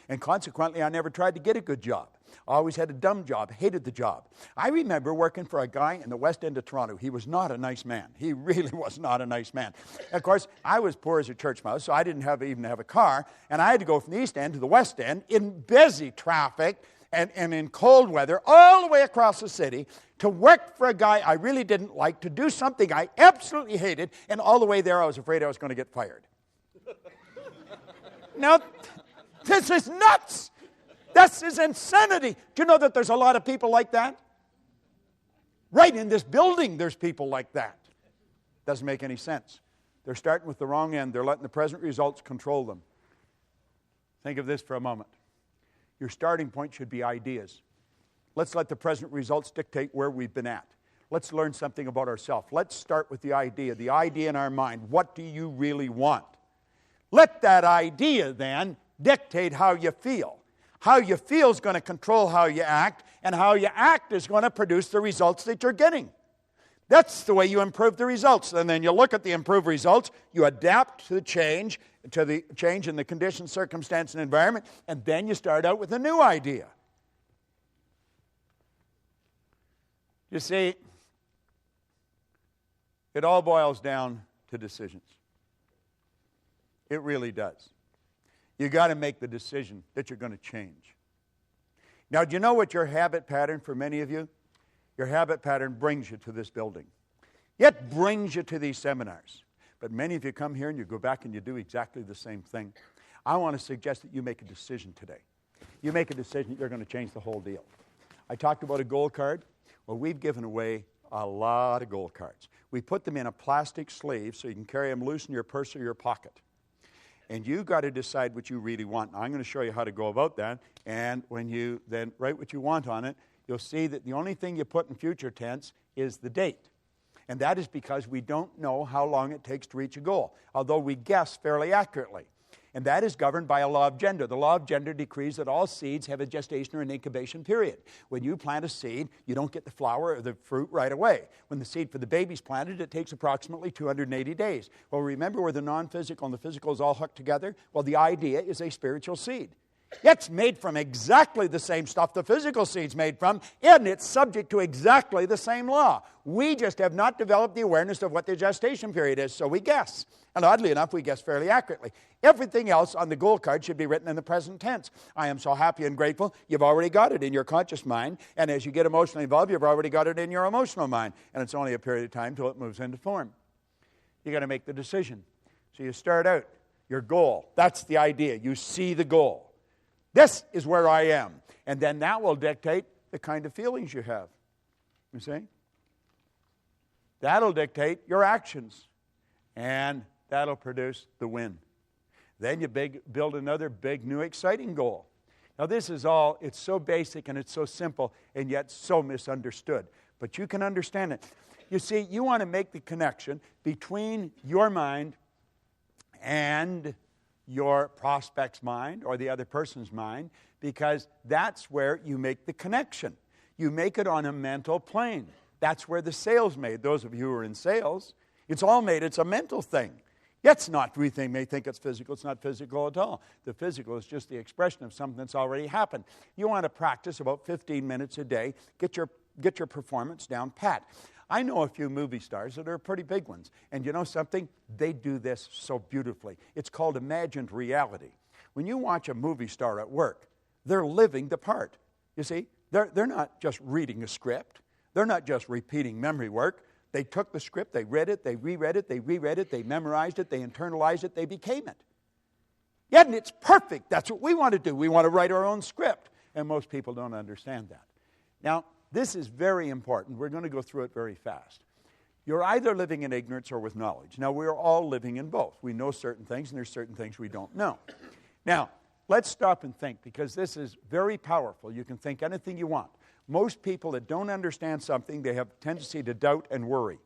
L: And consequently, I never tried to get a good job. I always had a dumb job, hated the job. I remember working for a guy in the West End of Toronto. He was not a nice man. He really was not a nice man. Of course, I was poor as a church mouse, so I didn't even have a car, and I had to go from the East End to the West End in busy traffic and in cold weather all the way across the city to work for a guy I really didn't like, to do something I absolutely hated, and all the way there I was afraid I was going to get fired. Now, this is nuts. This is insanity. Do you know that there's a lot of people like that? Right in this building, there's people like that. Doesn't make any sense. They're starting with the wrong end. They're letting the present results control them. Think of this for a moment. Your starting point should be ideas. Let's let the present results dictate where we've been at. Let's learn something about ourselves. Let's start with the idea in our mind. What do you really want? Let that idea then dictate how you feel. How you feel is going to control how you act, and how you act is going to produce the results that you're getting. That's the way you improve the results. And then you look at the improved results, you adapt to the change in the conditions, circumstance, and environment, and then you start out with a new idea. You see, it all boils down to decisions. It really does. You got to make the decision that you're going to change. Now, do you know what your habit pattern for many of you? Your habit pattern brings you to this building. It brings you to these seminars. But many of you come here and you go back and you do exactly the same thing. I want to suggest that you make a decision today. You make a decision that you're going to change the whole deal. I talked about a gold card. Well, we've given away a lot of gold cards. We put them in a plastic sleeve so you can carry them loose in your purse or your pocket. And you got to decide what you really want. Now, I'm going to show you how to go about that. And when you then write what you want on it, you'll see that the only thing you put in future tense is the date. And that is because we don't know how long it takes to reach a goal, although we guess fairly accurately. And that is governed by a law of gender. The law of gender decrees that all seeds have a gestation or an incubation period. When you plant a seed, you don't get the flower or the fruit right away. When the seed for the baby's planted, it takes approximately 280 days. Well, remember where the non-physical and the physical is all hooked together? Well, the idea is a spiritual seed. It's made from exactly the same stuff the physical seed's made from, and it's subject to exactly the same law. We just have not developed the awareness of what the gestation period is, so we guess. And oddly enough, we guess fairly accurately. Everything else on the goal card should be written in the present tense. I am so happy and grateful. You've already got it in your conscious mind, and as you get emotionally involved, you've already got it in your emotional mind, and it's only a period of time till it moves into form. You've got to make the decision. So you start out, your goal. That's the idea. You see the goal. This is where I am. And then that will dictate the kind of feelings you have. You see? That'll dictate your actions. And that'll produce the win. Then you build another big, new, exciting goal. Now this is all, it's so basic and it's so simple and yet so misunderstood. But you can understand it. You see, you want to make the connection between your mind and your prospect's mind or the other person's mind, because that's where you make the connection. You make it on a mental plane. That's where the sale's made. Those of you who are in sales, it's all made. It's a mental thing. It's not, we may think it's physical. It's not physical at all. The physical is just the expression of something that's already happened. You want to practice about 15 minutes a day. Get your performance down pat. I know a few movie stars that are pretty big ones. And you know something? They do this so beautifully. It's called imagined reality. When you watch a movie star at work, they're living the part. You see, they're not just reading a script. They're not just repeating memory work. They took the script, they read it, they reread it, they reread it, they memorized it, they internalized it, they became it. Yeah, and it's perfect. That's what we want to do. We want to write our own script. And most people don't understand that. Now, this is very important. We're going to go through it very fast. You're either living in ignorance or with knowledge. Now, we're all living in both. We know certain things, and there's certain things we don't know. Now, let's stop and think, because this is very powerful. You can think anything you want. Most people that don't understand something, they have a tendency to doubt and worry.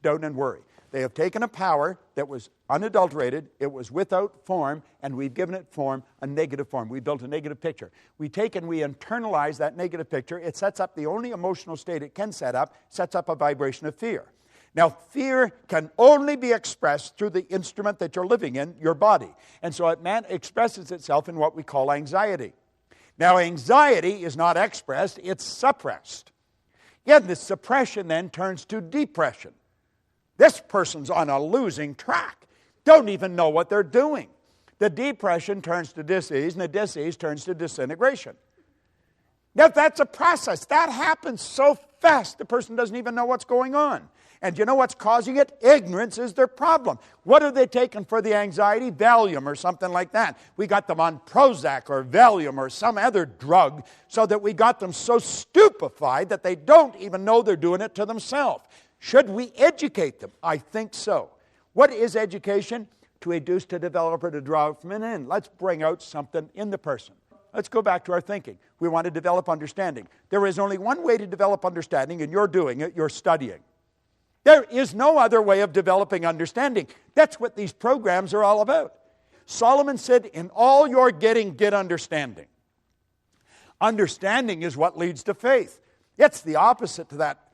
L: Doubt and worry. They have taken a power that was unadulterated, it was without form, and we've given it form, a negative form. We built a negative picture. We take and we internalize that negative picture. It sets up the only emotional state it can set up, sets up a vibration of fear. Now, fear can only be expressed through the instrument that you're living in, your body. And so it expresses itself in what we call anxiety. Now, anxiety is not expressed, it's suppressed. Yet the suppression then turns to depression. This person's on a losing track. Don't even know what they're doing. The depression turns to disease, and the disease turns to disintegration. Now, that's a process. That happens so fast, the person doesn't even know what's going on. And you know what's causing it? Ignorance is their problem. What are they taking for the anxiety? Valium or something like that. We got them on Prozac or Valium or some other drug so that we got them so stupefied that they don't even know they're doing it to themselves. Should we educate them? I think so. What is education? To educe, to develop, or to draw from an end. Let's bring out something in the person. Let's go back to our thinking. We want to develop understanding. There is only one way to develop understanding, and you're doing it. You're studying. There is no other way of developing understanding. That's what these programs are all about. Solomon said, in all your getting, get understanding. Understanding is what leads to faith. It's the opposite to that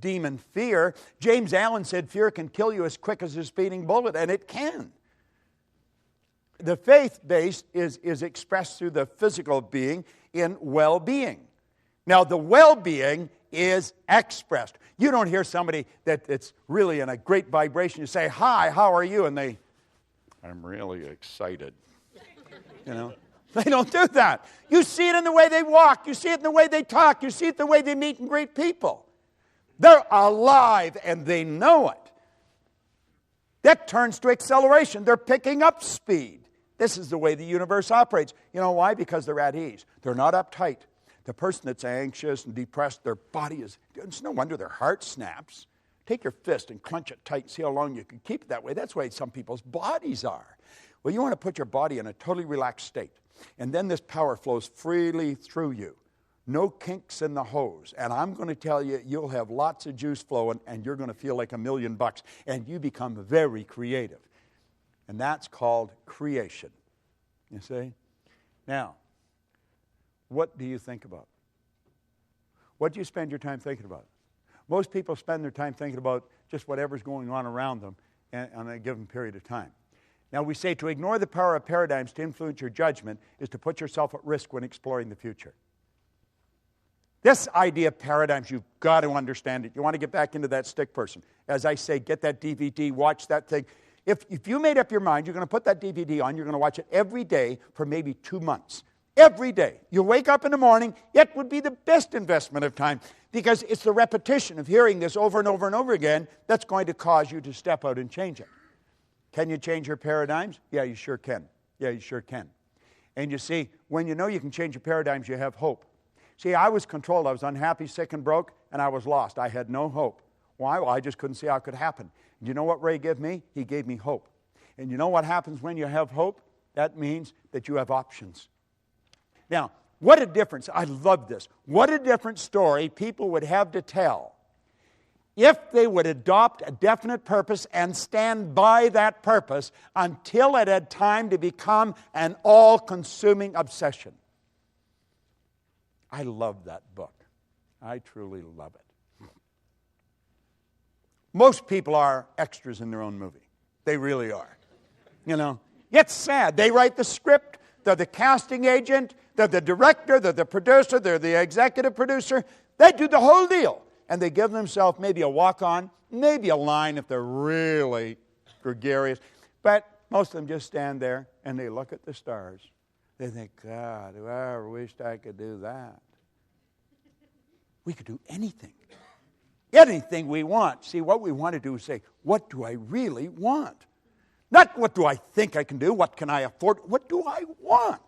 L: demon fear. James Allen said fear can kill you as quick as a speeding bullet, and it can. The faith base is expressed through the physical being in well-being. Now, the well-being is expressed. You don't hear somebody that's really in a great vibration. You say, hi, how are you? And I'm really excited. You know, they don't do that. You see it in the way they walk. You see it in the way they talk. You see it in the way they meet and greet people. They're alive and they know it. That turns to acceleration. They're picking up speed. This is the way the universe operates. You know why? Because they're at ease. They're not uptight. The person that's anxious and depressed, their body is, it's no wonder their heart snaps. Take your fist and clench it tight and see how long you can keep it that way. That's the way some people's bodies are. Well, you want to put your body in a totally relaxed state. And then this power flows freely through you. No kinks in the hose. And I'm going to tell you, you'll have lots of juice flowing, and you're going to feel like $1 million. And you become very creative. And that's called creation. You see? Now, what do you think about? What do you spend your time thinking about? Most people spend their time thinking about just whatever's going on around them on a given period of time. Now, we say to ignore the power of paradigms to influence your judgment is to put yourself at risk when exploring the future. This idea of paradigms, you've got to understand it. You want to get back into that stick person. As I say, get that DVD, watch that thing. If you made up your mind, you're going to put that DVD on, you're going to watch it every day for maybe 2 months. Every day. You wake up in the morning, it would be the best investment of time because it's the repetition of hearing this over and over and over again that's going to cause you to step out and change it. Can you change your paradigms? Yeah, you sure can. Yeah, you sure can. And you see, when you know you can change your paradigms, you have hope. See, I was controlled. I was unhappy, sick, and broke, and I was lost. I had no hope. Why? Well, I just couldn't see how it could happen. And you know what Ray gave me? He gave me hope. And you know what happens when you have hope? That means that you have options. Now, what a difference. I love this. What a different story people would have to tell if they would adopt a definite purpose and stand by that purpose until it had time to become an all-consuming obsession. I love that book. I truly love it. Most people are extras in their own movie. They really are. You know, it's sad. They write the script. They're the casting agent. They're the director. They're the producer. They're the executive producer. They do the whole deal. And they give themselves maybe a walk-on, maybe a line if they're really gregarious. But most of them just stand there and they look at the stars. They think, God, I ever wished I could do that. We could do anything. Anything we want. See, what we want to do is say, what do I really want? Not what do I think I can do, what can I afford, what do I want?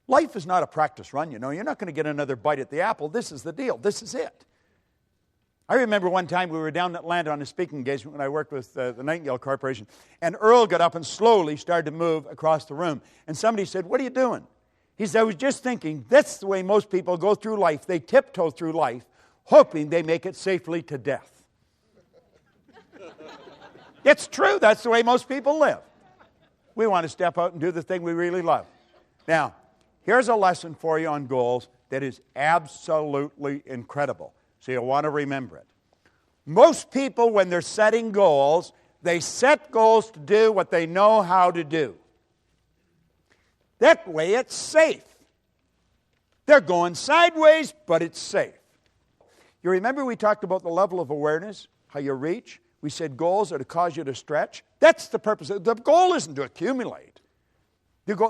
L: Life is not a practice run, you know. You're not going to get another bite at the apple. This is the deal. This is it. I remember one time we were down in Atlanta on a speaking engagement when I worked with the Nightingale Corporation, and Earl got up and slowly started to move across the room. And somebody said, what are you doing? He said, I was just thinking, that's the way most people go through life. They tiptoe through life, hoping they make it safely to death. It's true. That's the way most people live. We want to step out and do the thing we really love. Now, here's a lesson for you on goals that is absolutely incredible. So you'll want to remember it. Most people, when they're setting goals, they set goals to do what they know how to do. That way it's safe. They're going sideways, but it's safe. You remember we talked about the level of awareness, how you reach? We said goals are to cause you to stretch. That's the purpose. The goal isn't to accumulate.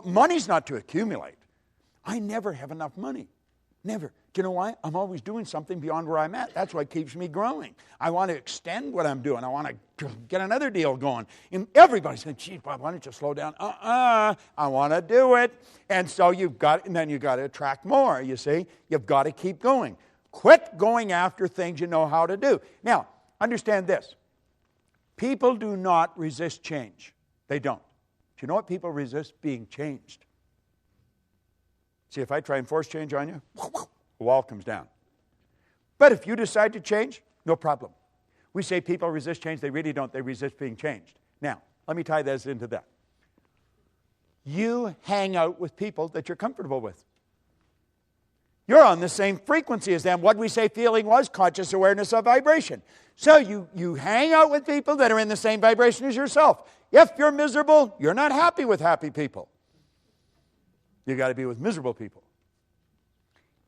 L: Money's not to accumulate. I never have enough money. Never. Do you know why? I'm always doing something beyond where I'm at. That's what keeps me growing. I want to extend what I'm doing. I want to get another deal going. And everybody said, gee, Bob, why don't you slow down? I want to do it. And so and then you've got to attract more, you see. You've got to keep going. Quit going after things you know how to do. Now, understand this. People do not resist change. They don't. Do you know what people resist? Being changed. See, if I try and force change on you, the wall comes down. But if you decide to change, no problem. We say people resist change. They really don't. They resist being changed. Now, let me tie this into that. You hang out with people that you're comfortable with. You're on the same frequency as them. What we say feeling was conscious awareness of vibration. So you hang out with people that are in the same vibration as yourself. If you're miserable, you're not happy with happy people. You got to be with miserable people.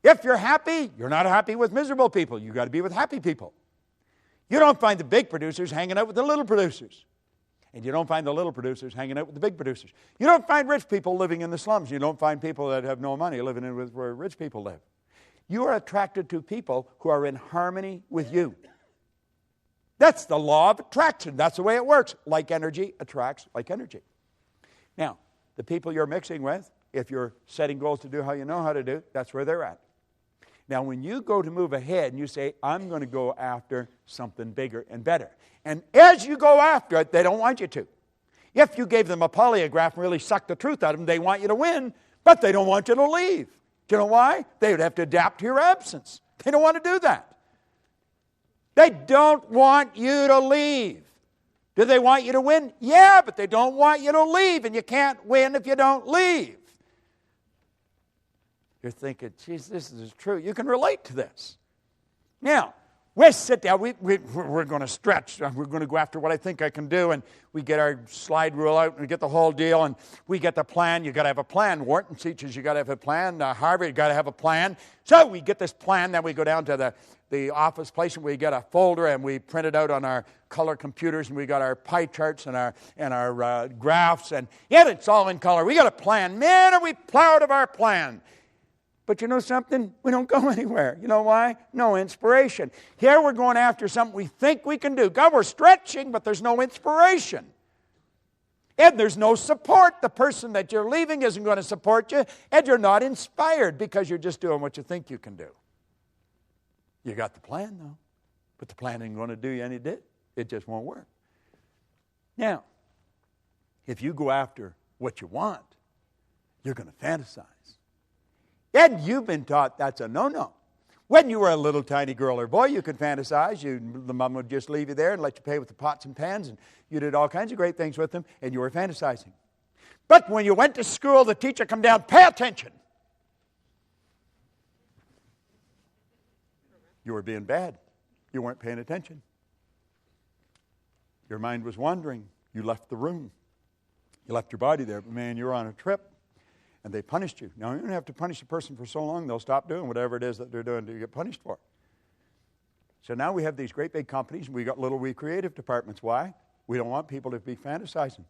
L: If you're happy, you're not happy with miserable people. You got to be with happy people. You don't find the big producers hanging out with the little producers. And you don't find the little producers hanging out with the big producers. You don't find rich people living in the slums. You don't find people that have no money living in where rich people live. You are attracted to people who are in harmony with you. That's the law of attraction. That's the way it works. Like energy attracts like energy. Now, the people you're mixing with, if you're setting goals to do how you know how to do, that's where they're at. Now, when you go to move ahead and you say, I'm going to go after something bigger and better. And as you go after it, they don't want you to. If you gave them a polygraph and really sucked the truth out of them, they want you to win, but they don't want you to leave. Do you know why? They would have to adapt to your absence. They don't want to do that. They don't want you to leave. Do they want you to win? Yeah, but they don't want you to leave, and you can't win if you don't leave. You're thinking, geez, this is true. You can relate to this. Now, we sit down. We're going to stretch. We're going to go after what I think I can do. And we get our slide rule out and we get the whole deal. And we get the plan. You've got to have a plan. Wharton teaches you got to have a plan. Harvard, you've got to have a plan. So we get this plan. Then we go down to the office place and we get a folder and we print it out on our color computers. And we got our pie charts and our graphs. And yet it's all in color. We got a plan. Man, are we proud of our plan. But you know something? We don't go anywhere. You know why? No inspiration. Here we're going after something we think we can do. God, we're stretching, but there's no inspiration. And there's no support. The person that you're leaving isn't going to support you, and you're not inspired because you're just doing what you think you can do. You got the plan, though, but the plan ain't going to do you any good. It just won't work. Now, if you go after what you want, you're going to fantasize. And you've been taught that's a no-no. When you were a little tiny girl or boy, you could fantasize. The mom would just leave you there and let you play with the pots and pans, and you did all kinds of great things with them, and you were fantasizing. But when you went to school, the teacher come down, pay attention. You were being bad. You weren't paying attention. Your mind was wandering. You left the room. You left your body there, but man, you were on a trip. And they punished you. Now, you don't have to punish a person for so long, they'll stop doing whatever it is that they're doing to get punished for. So now we have these great big companies, and we got little wee creative departments. Why? We don't want people to be fantasizing.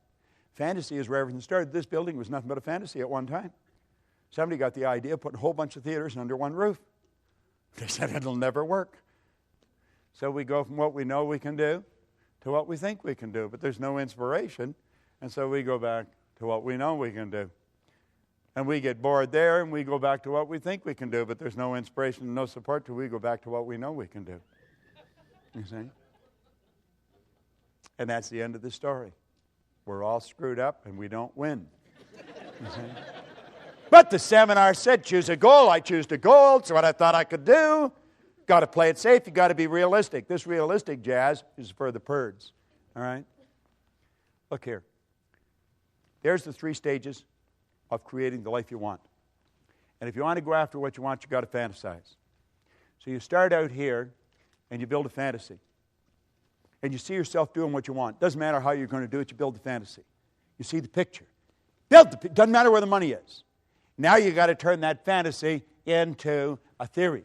L: Fantasy is where everything started. This building was nothing but a fantasy at one time. Somebody got the idea of putting a whole bunch of theaters under one roof. They said it'll never work. So we go from what we know we can do to what we think we can do, but there's no inspiration, and so we go back to what we know we can do. And we get bored there, and we go back to what we think we can do, but there's no inspiration and no support till we go back to what we know we can do. You see? And that's the end of the story. We're all screwed up, and we don't win. You see? But the seminar said, choose a goal. I choose the goal. It's what I thought I could do. Got to play it safe. You got to be realistic. This realistic jazz is for the birds. All right? Look here. There's the 3 stages of creating the life you want. And if you want to go after what you want, you've got to fantasize. So you start out here, and you build a fantasy. And you see yourself doing what you want. Doesn't matter how you're going to do it, you build the fantasy. You see the picture. Doesn't matter where the money is. Now you've got to turn that fantasy into a theory.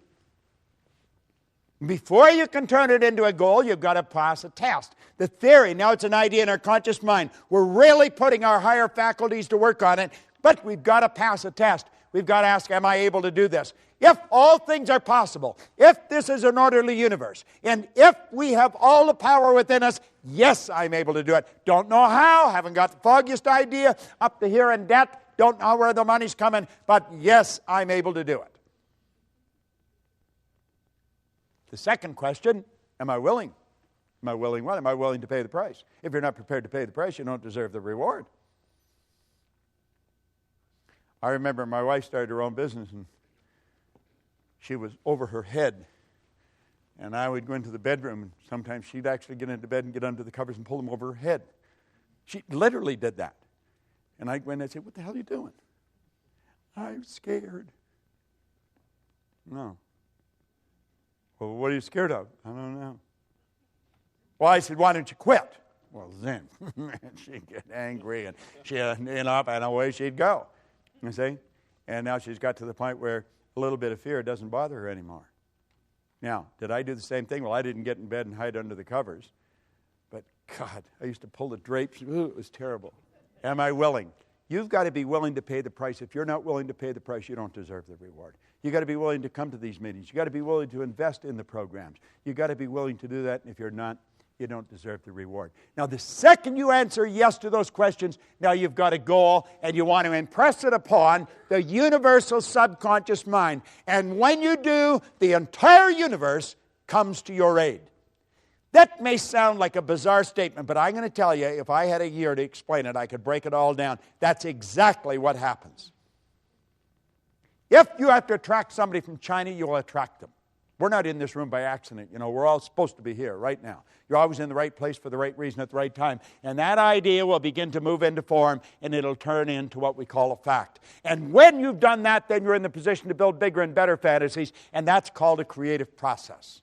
L: Before you can turn it into a goal, you've got to pass a test. The theory, now it's an idea in our conscious mind. We're really putting our higher faculties to work on it. But we've got to pass a test. We've got to ask, am I able to do this? If all things are possible, if this is an orderly universe, and if we have all the power within us, yes, I'm able to do it. Don't know how, haven't got the foggiest idea, up to here in debt, don't know where the money's coming, but yes, I'm able to do it. The second question, am I willing? Am I willing what? Am I willing to pay the price? If you're not prepared to pay the price, you don't deserve the reward. I remember my wife started her own business, and she was over her head. And I would go into the bedroom, and sometimes she'd actually get into bed and get under the covers and pull them over her head. She literally did that. And I'd go in and I'd say, what the hell are you doing? I'm scared. No. Well, what are you scared of? I don't know. Well, I said, why don't you quit? Well, then she'd get angry, and she'd end up, and away she'd go. You see? And now she's got to the point where a little bit of fear doesn't bother her anymore. Now, did I do the same thing? Well, I didn't get in bed and hide under the covers. But, God, I used to pull the drapes. Ooh, it was terrible. Am I willing? You've got to be willing to pay the price. If you're not willing to pay the price, you don't deserve the reward. You've got to be willing to come to these meetings. You've got to be willing to invest in the programs. You've got to be willing to do that. And if you're not, you don't deserve the reward. Now, the second you answer yes to those questions, now you've got a goal and you want to impress it upon the universal subconscious mind. And when you do, the entire universe comes to your aid. That may sound like a bizarre statement, but I'm going to tell you, if I had a year to explain it, I could break it all down. That's exactly what happens. If you have to attract somebody from China, you'll attract them. We're not in this room by accident. You know, we're all supposed to be here right now. You're always in the right place for the right reason at the right time. And that idea will begin to move into form, and it'll turn into what we call a fact. And when you've done that, then you're in the position to build bigger and better fantasies, and that's called a creative process.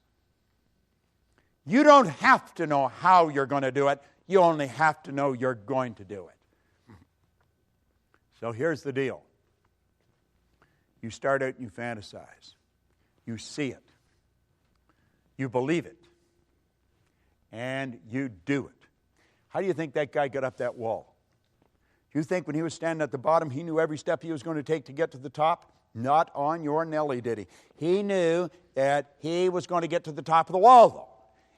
L: You don't have to know how you're going to do it. You only have to know you're going to do it. So here's the deal. You start out and you fantasize. You see it. You believe it. And you do it. How do you think that guy got up that wall? Do you think when he was standing at the bottom, he knew every step he was going to take to get to the top? Not on your Nelly, did he? He knew that he was going to get to the top of the wall, though.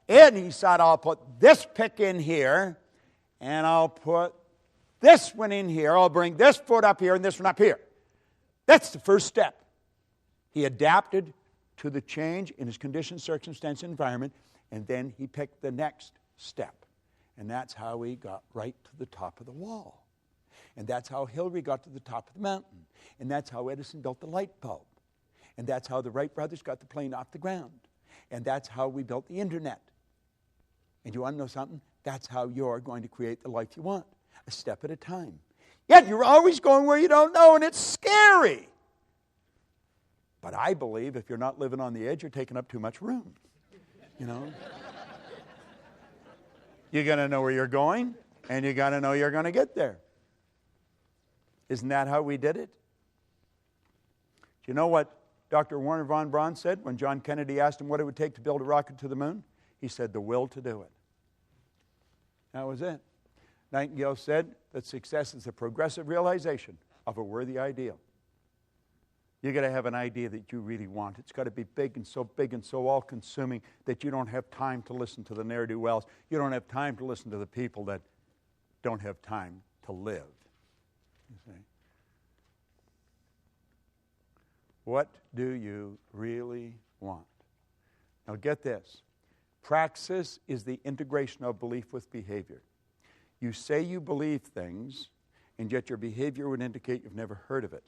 L: And he said, I'll put this pick in here, and I'll put this one in here. I'll bring this foot up here and this one up here. That's the first step. He adapted to the change in his condition, circumstance, and environment, and then he picked the next step. And that's how he got right to the top of the wall. And that's how Hillary got to the top of the mountain. And that's how Edison built the light bulb. And that's how the Wright brothers got the plane off the ground. And that's how we built the internet. And you want to know something? That's how you're going to create the life you want, a step at a time. Yet you're always going where you don't know, and it's scary. But I believe if you're not living on the edge, you're taking up too much room. You know? You got to know where you're going, and you got to know you're going to get there. Isn't that how we did it? Do you know what Dr. Werner von Braun said when John Kennedy asked him what it would take to build a rocket to the moon? He said, the will to do it. That was it. Nightingale said that success is a progressive realization of a worthy ideal. You've got to have an idea that you really want. It's got to be big and so all-consuming that you don't have time to listen to the ne'er-do-wells. You don't have time to listen to the people that don't have time to live. You see? What do you really want? Now get this. Praxis is the integration of belief with behavior. You say you believe things, and yet your behavior would indicate you've never heard of it.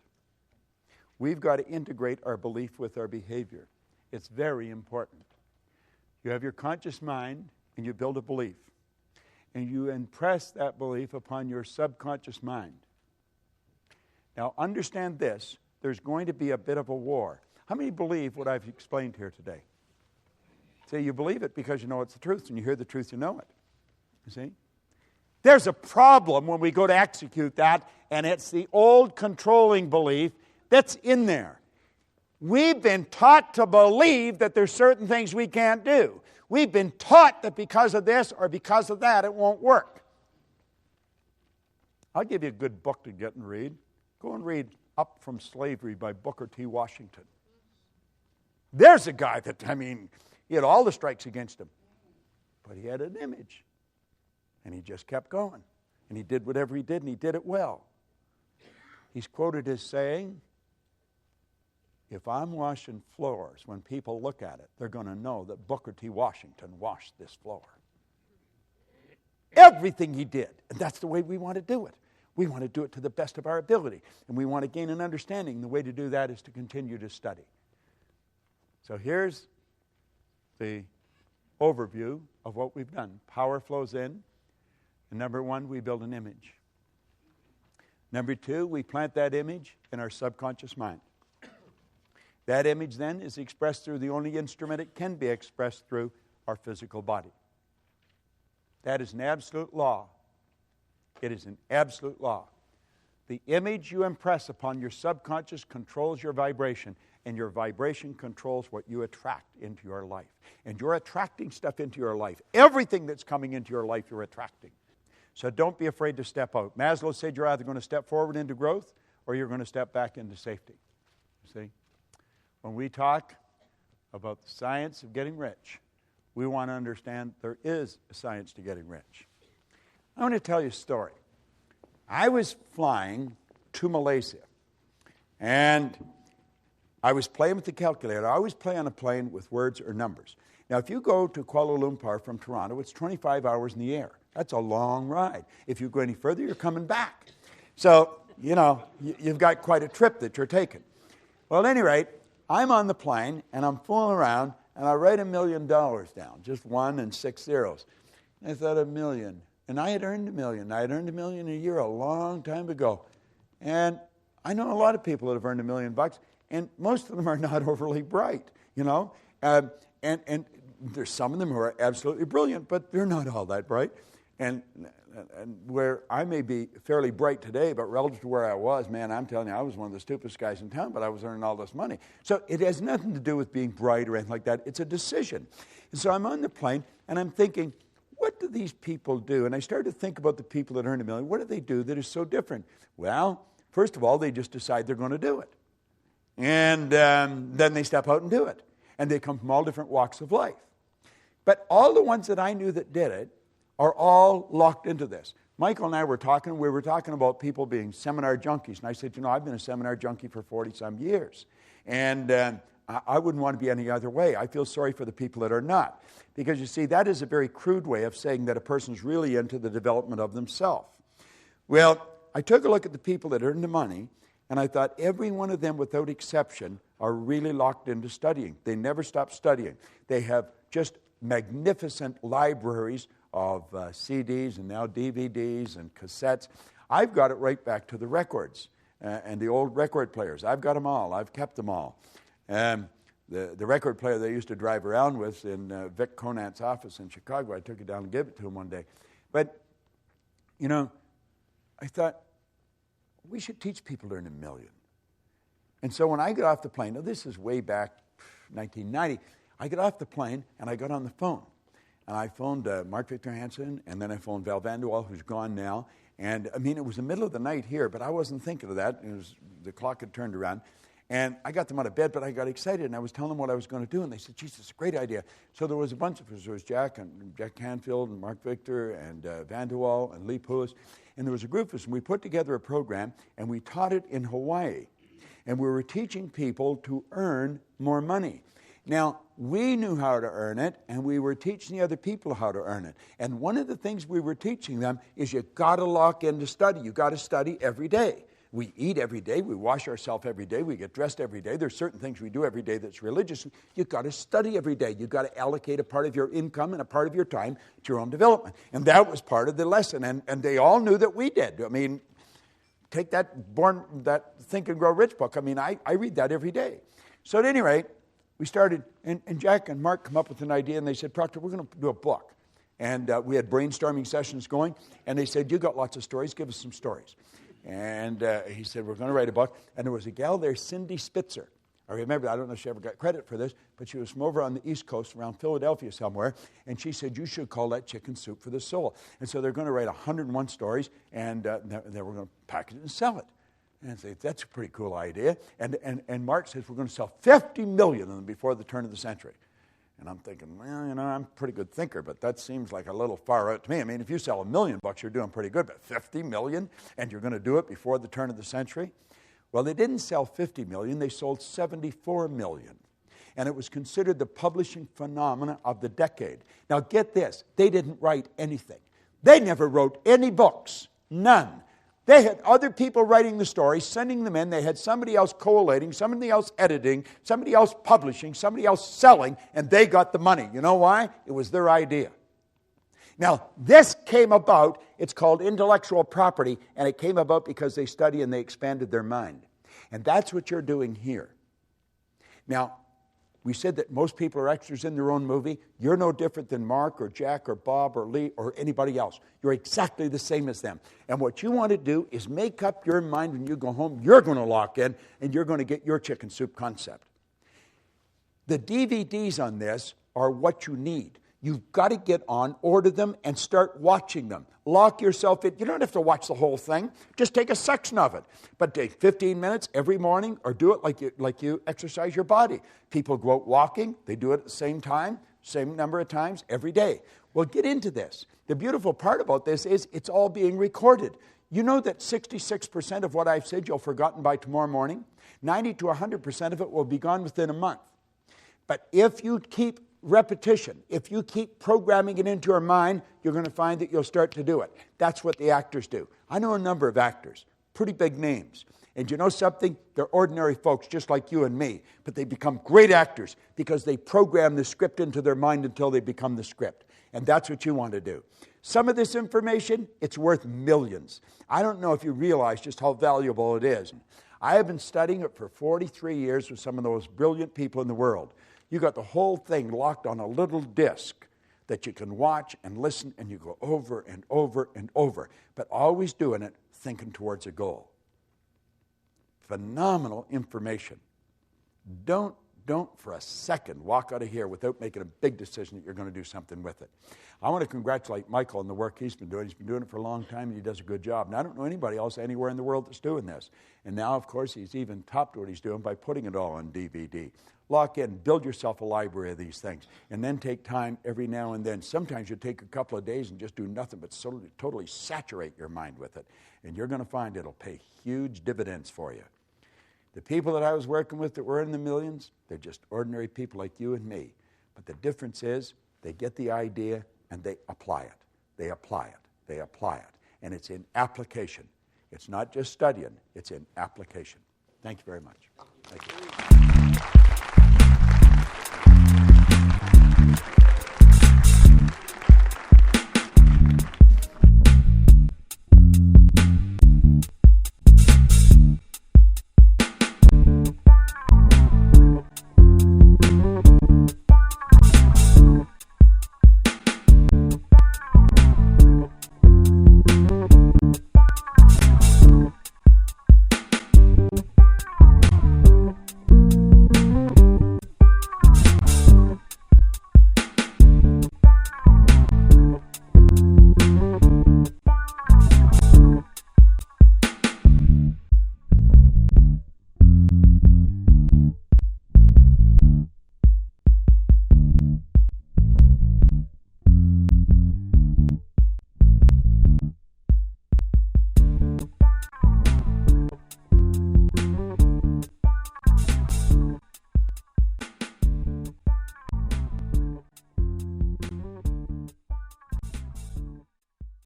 L: We've got to integrate our belief with our behavior. It's very important. You have your conscious mind, and you build a belief. And you impress that belief upon your subconscious mind. Now, understand this. There's going to be a bit of a war. How many believe what I've explained here today? See, you believe it because you know it's the truth. And you hear the truth, you know it. You see? There's a problem when we go to execute that, and it's the old controlling belief that's in there. We've been taught to believe that there's certain things we can't do. We've been taught that because of this or because of that, it won't work. I'll give you a good book to get and read. Go and read Up from Slavery by Booker T. Washington. There's a guy that, he had all the strikes against him. But he had an image. And he just kept going. And he did whatever he did, and he did it well. He's quoted as saying, if I'm washing floors, when people look at it, they're going to know that Booker T. Washington washed this floor. Everything he did. And that's the way we want to do it. We want to do it to the best of our ability. And we want to gain an understanding. The way to do that is to continue to study. So here's the overview of what we've done. Power flows in. And number one, we build an image. Number two, we plant that image in our subconscious mind. That image then is expressed through the only instrument it can be expressed through, our physical body. That is an absolute law. It is an absolute law. The image you impress upon your subconscious controls your vibration, and your vibration controls what you attract into your life. And you're attracting stuff into your life. Everything that's coming into your life, you're attracting. So don't be afraid to step out. Maslow said you're either going to step forward into growth or you're going to step back into safety. You see? When we talk about the science of getting rich, we want to understand there is a science to getting rich. I want to tell you a story. I was flying to Malaysia, and I was playing with the calculator. I always play on a plane with words or numbers. Now, if you go to Kuala Lumpur from Toronto, it's 25 hours in the air. That's a long ride. If you go any further, you're coming back. So, you've got quite a trip that you're taking. Well, at any rate, I'm on the plane, and I'm fooling around, and I write $1 million down, just 1 and 6 zeros. I thought $1 million. And I had earned $1 million. I had earned $1 million a year a long time ago. And I know a lot of people that have earned $1 million, and most of them are not overly bright, And there's some of them who are absolutely brilliant, but they're not all that bright. And where I may be fairly bright today, but relative to where I was, man, I'm telling you, I was one of the stupidest guys in town, but I was earning all this money. So it has nothing to do with being bright or anything like that. It's a decision. And so I'm on the plane, and I'm thinking, what do these people do? And I started to think about the people that earn $1 million. What do they do that is so different? Well, first of all, they just decide they're going to do it. And then they step out and do it. And they come from all different walks of life. But all the ones that I knew that did it are all locked into this. Michael and I were talking. We were talking about people being seminar junkies. And I said, I've been a seminar junkie for 40-some years. And I wouldn't want to be any other way. I feel sorry for the people that are not. Because, you see, that is a very crude way of saying that a person's really into the development of themselves. Well, I took a look at the people that earn the money, and I thought every one of them, without exception, are really locked into studying. They never stop studying. They have just magnificent libraries of CDs and now DVDs and cassettes. I've got it right back to the records and the old record players. I've got them all. I've kept them all. The record player they used to drive around with in Vic Conant's office in Chicago, I took it down and gave it to him one day. But, I thought, we should teach people to earn $1 million. And so when I got off the plane, now this is way back 1990, I got off the plane and I got on the phone. And I phoned Mark Victor Hansen, and then I phoned Val Vanderwall, who's gone now. And, it was the middle of the night here, but I wasn't thinking of that. The clock had turned around. And I got them out of bed, but I got excited, and I was telling them what I was going to do. And they said, geez, it's a great idea. So there was a bunch of us. There was Jack Canfield and Mark Victor and Vanderwall and Lee Poulos. And there was a group of us, and we put together a program, and we taught it in Hawaii. And we were teaching people to earn more money. Now, we knew how to earn it, and we were teaching the other people how to earn it. And one of the things we were teaching them is you got to lock in to study. You got to study every day. We eat every day. We wash ourselves every day. We get dressed every day. There's certain things we do every day that's religious. You've got to study every day. You've got to allocate a part of your income and a part of your time to your own development. And that was part of the lesson. And they all knew that we did. Take that Think and Grow Rich book. I read that every day. So at any rate, we started, and Jack and Mark come up with an idea, and they said, Proctor, we're going to do a book. And we had brainstorming sessions going, and they said, you got lots of stories, give us some stories. And he said, we're going to write a book. And there was a gal there, Cindy Spitzer. I remember, I don't know if she ever got credit for this, but she was from over on the East Coast, around Philadelphia somewhere, and she said, you should call that Chicken Soup for the Soul. And so they're going to write 101 stories, and then we're going to package it and sell it. And I say, that's a pretty cool idea. And Mark says, we're going to sell 50 million of them before the turn of the century. And I'm thinking, well, I'm a pretty good thinker, but that seems like a little far out to me. If you sell $1 million, you're doing pretty good, but 50 million, and you're going to do it before the turn of the century? Well, they didn't sell 50 million, they sold 74 million. And it was considered the publishing phenomena of the decade. Now get this, they didn't write anything. They never wrote any books, none. They had other people writing the stories, sending them in. They had somebody else collating, somebody else editing, somebody else publishing, somebody else selling, and they got the money. You know why? It was their idea. Now, this came about, it's called intellectual property, and it came about because they study and they expanded their mind. And that's what you're doing here. Now, we said that most people are extras in their own movie. You're no different than Mark or Jack or Bob or Lee or anybody else. You're exactly the same as them. And what you want to do is make up your mind when you go home. You're going to lock in and you're going to get your chicken soup concept. The DVDs on this are what you need. You've got to get on, order them, and start watching them. Lock yourself in. You don't have to watch the whole thing. Just take a section of it. But take 15 minutes every morning, or do it like you exercise your body. People go out walking. They do it at the same time. Same number of times every day. Well, get into this. The beautiful part about this is it's all being recorded. You know that 66% of what I've said you'll have forgotten by tomorrow morning? 90 to 100% of it will be gone within a month. But if you keep repetition, if you keep programming it into your mind, you're going to find that you'll start to do it. That's what the actors do. I know a number of actors, pretty big names. And you know something? They're ordinary folks just like you and me, but they become great actors because they program the script into their mind until they become the script. And that's what you want to do. Some of this information, it's worth millions. I don't know if you realize just how valuable it is. I have been studying it for 43 years with some of the most brilliant people in the world. You got the whole thing locked on a little disc that you can watch and listen, and you go over and over and over, but always doing it thinking towards a goal. Phenomenal information. Don't for a second walk out of here without making a big decision that you're going to do something with it. I want to congratulate Michael on the work he's been doing. He's been doing it for a long time, and he does a good job. And I don't know anybody else anywhere in the world that's doing this. And now, of course, he's even topped what he's doing by putting it all on DVD. Lock in, build yourself a library of these things, and then take time every now and then. Sometimes you take a couple of days and just do nothing but totally saturate your mind with it. And you're going to find it'll pay huge dividends for you. The people that I was working with that were in the millions, they're just ordinary people like you and me. But the difference is they get the idea and they apply it. They apply it. They apply it. And it's in application. It's not just studying. It's in application. Thank you very much. Thank you.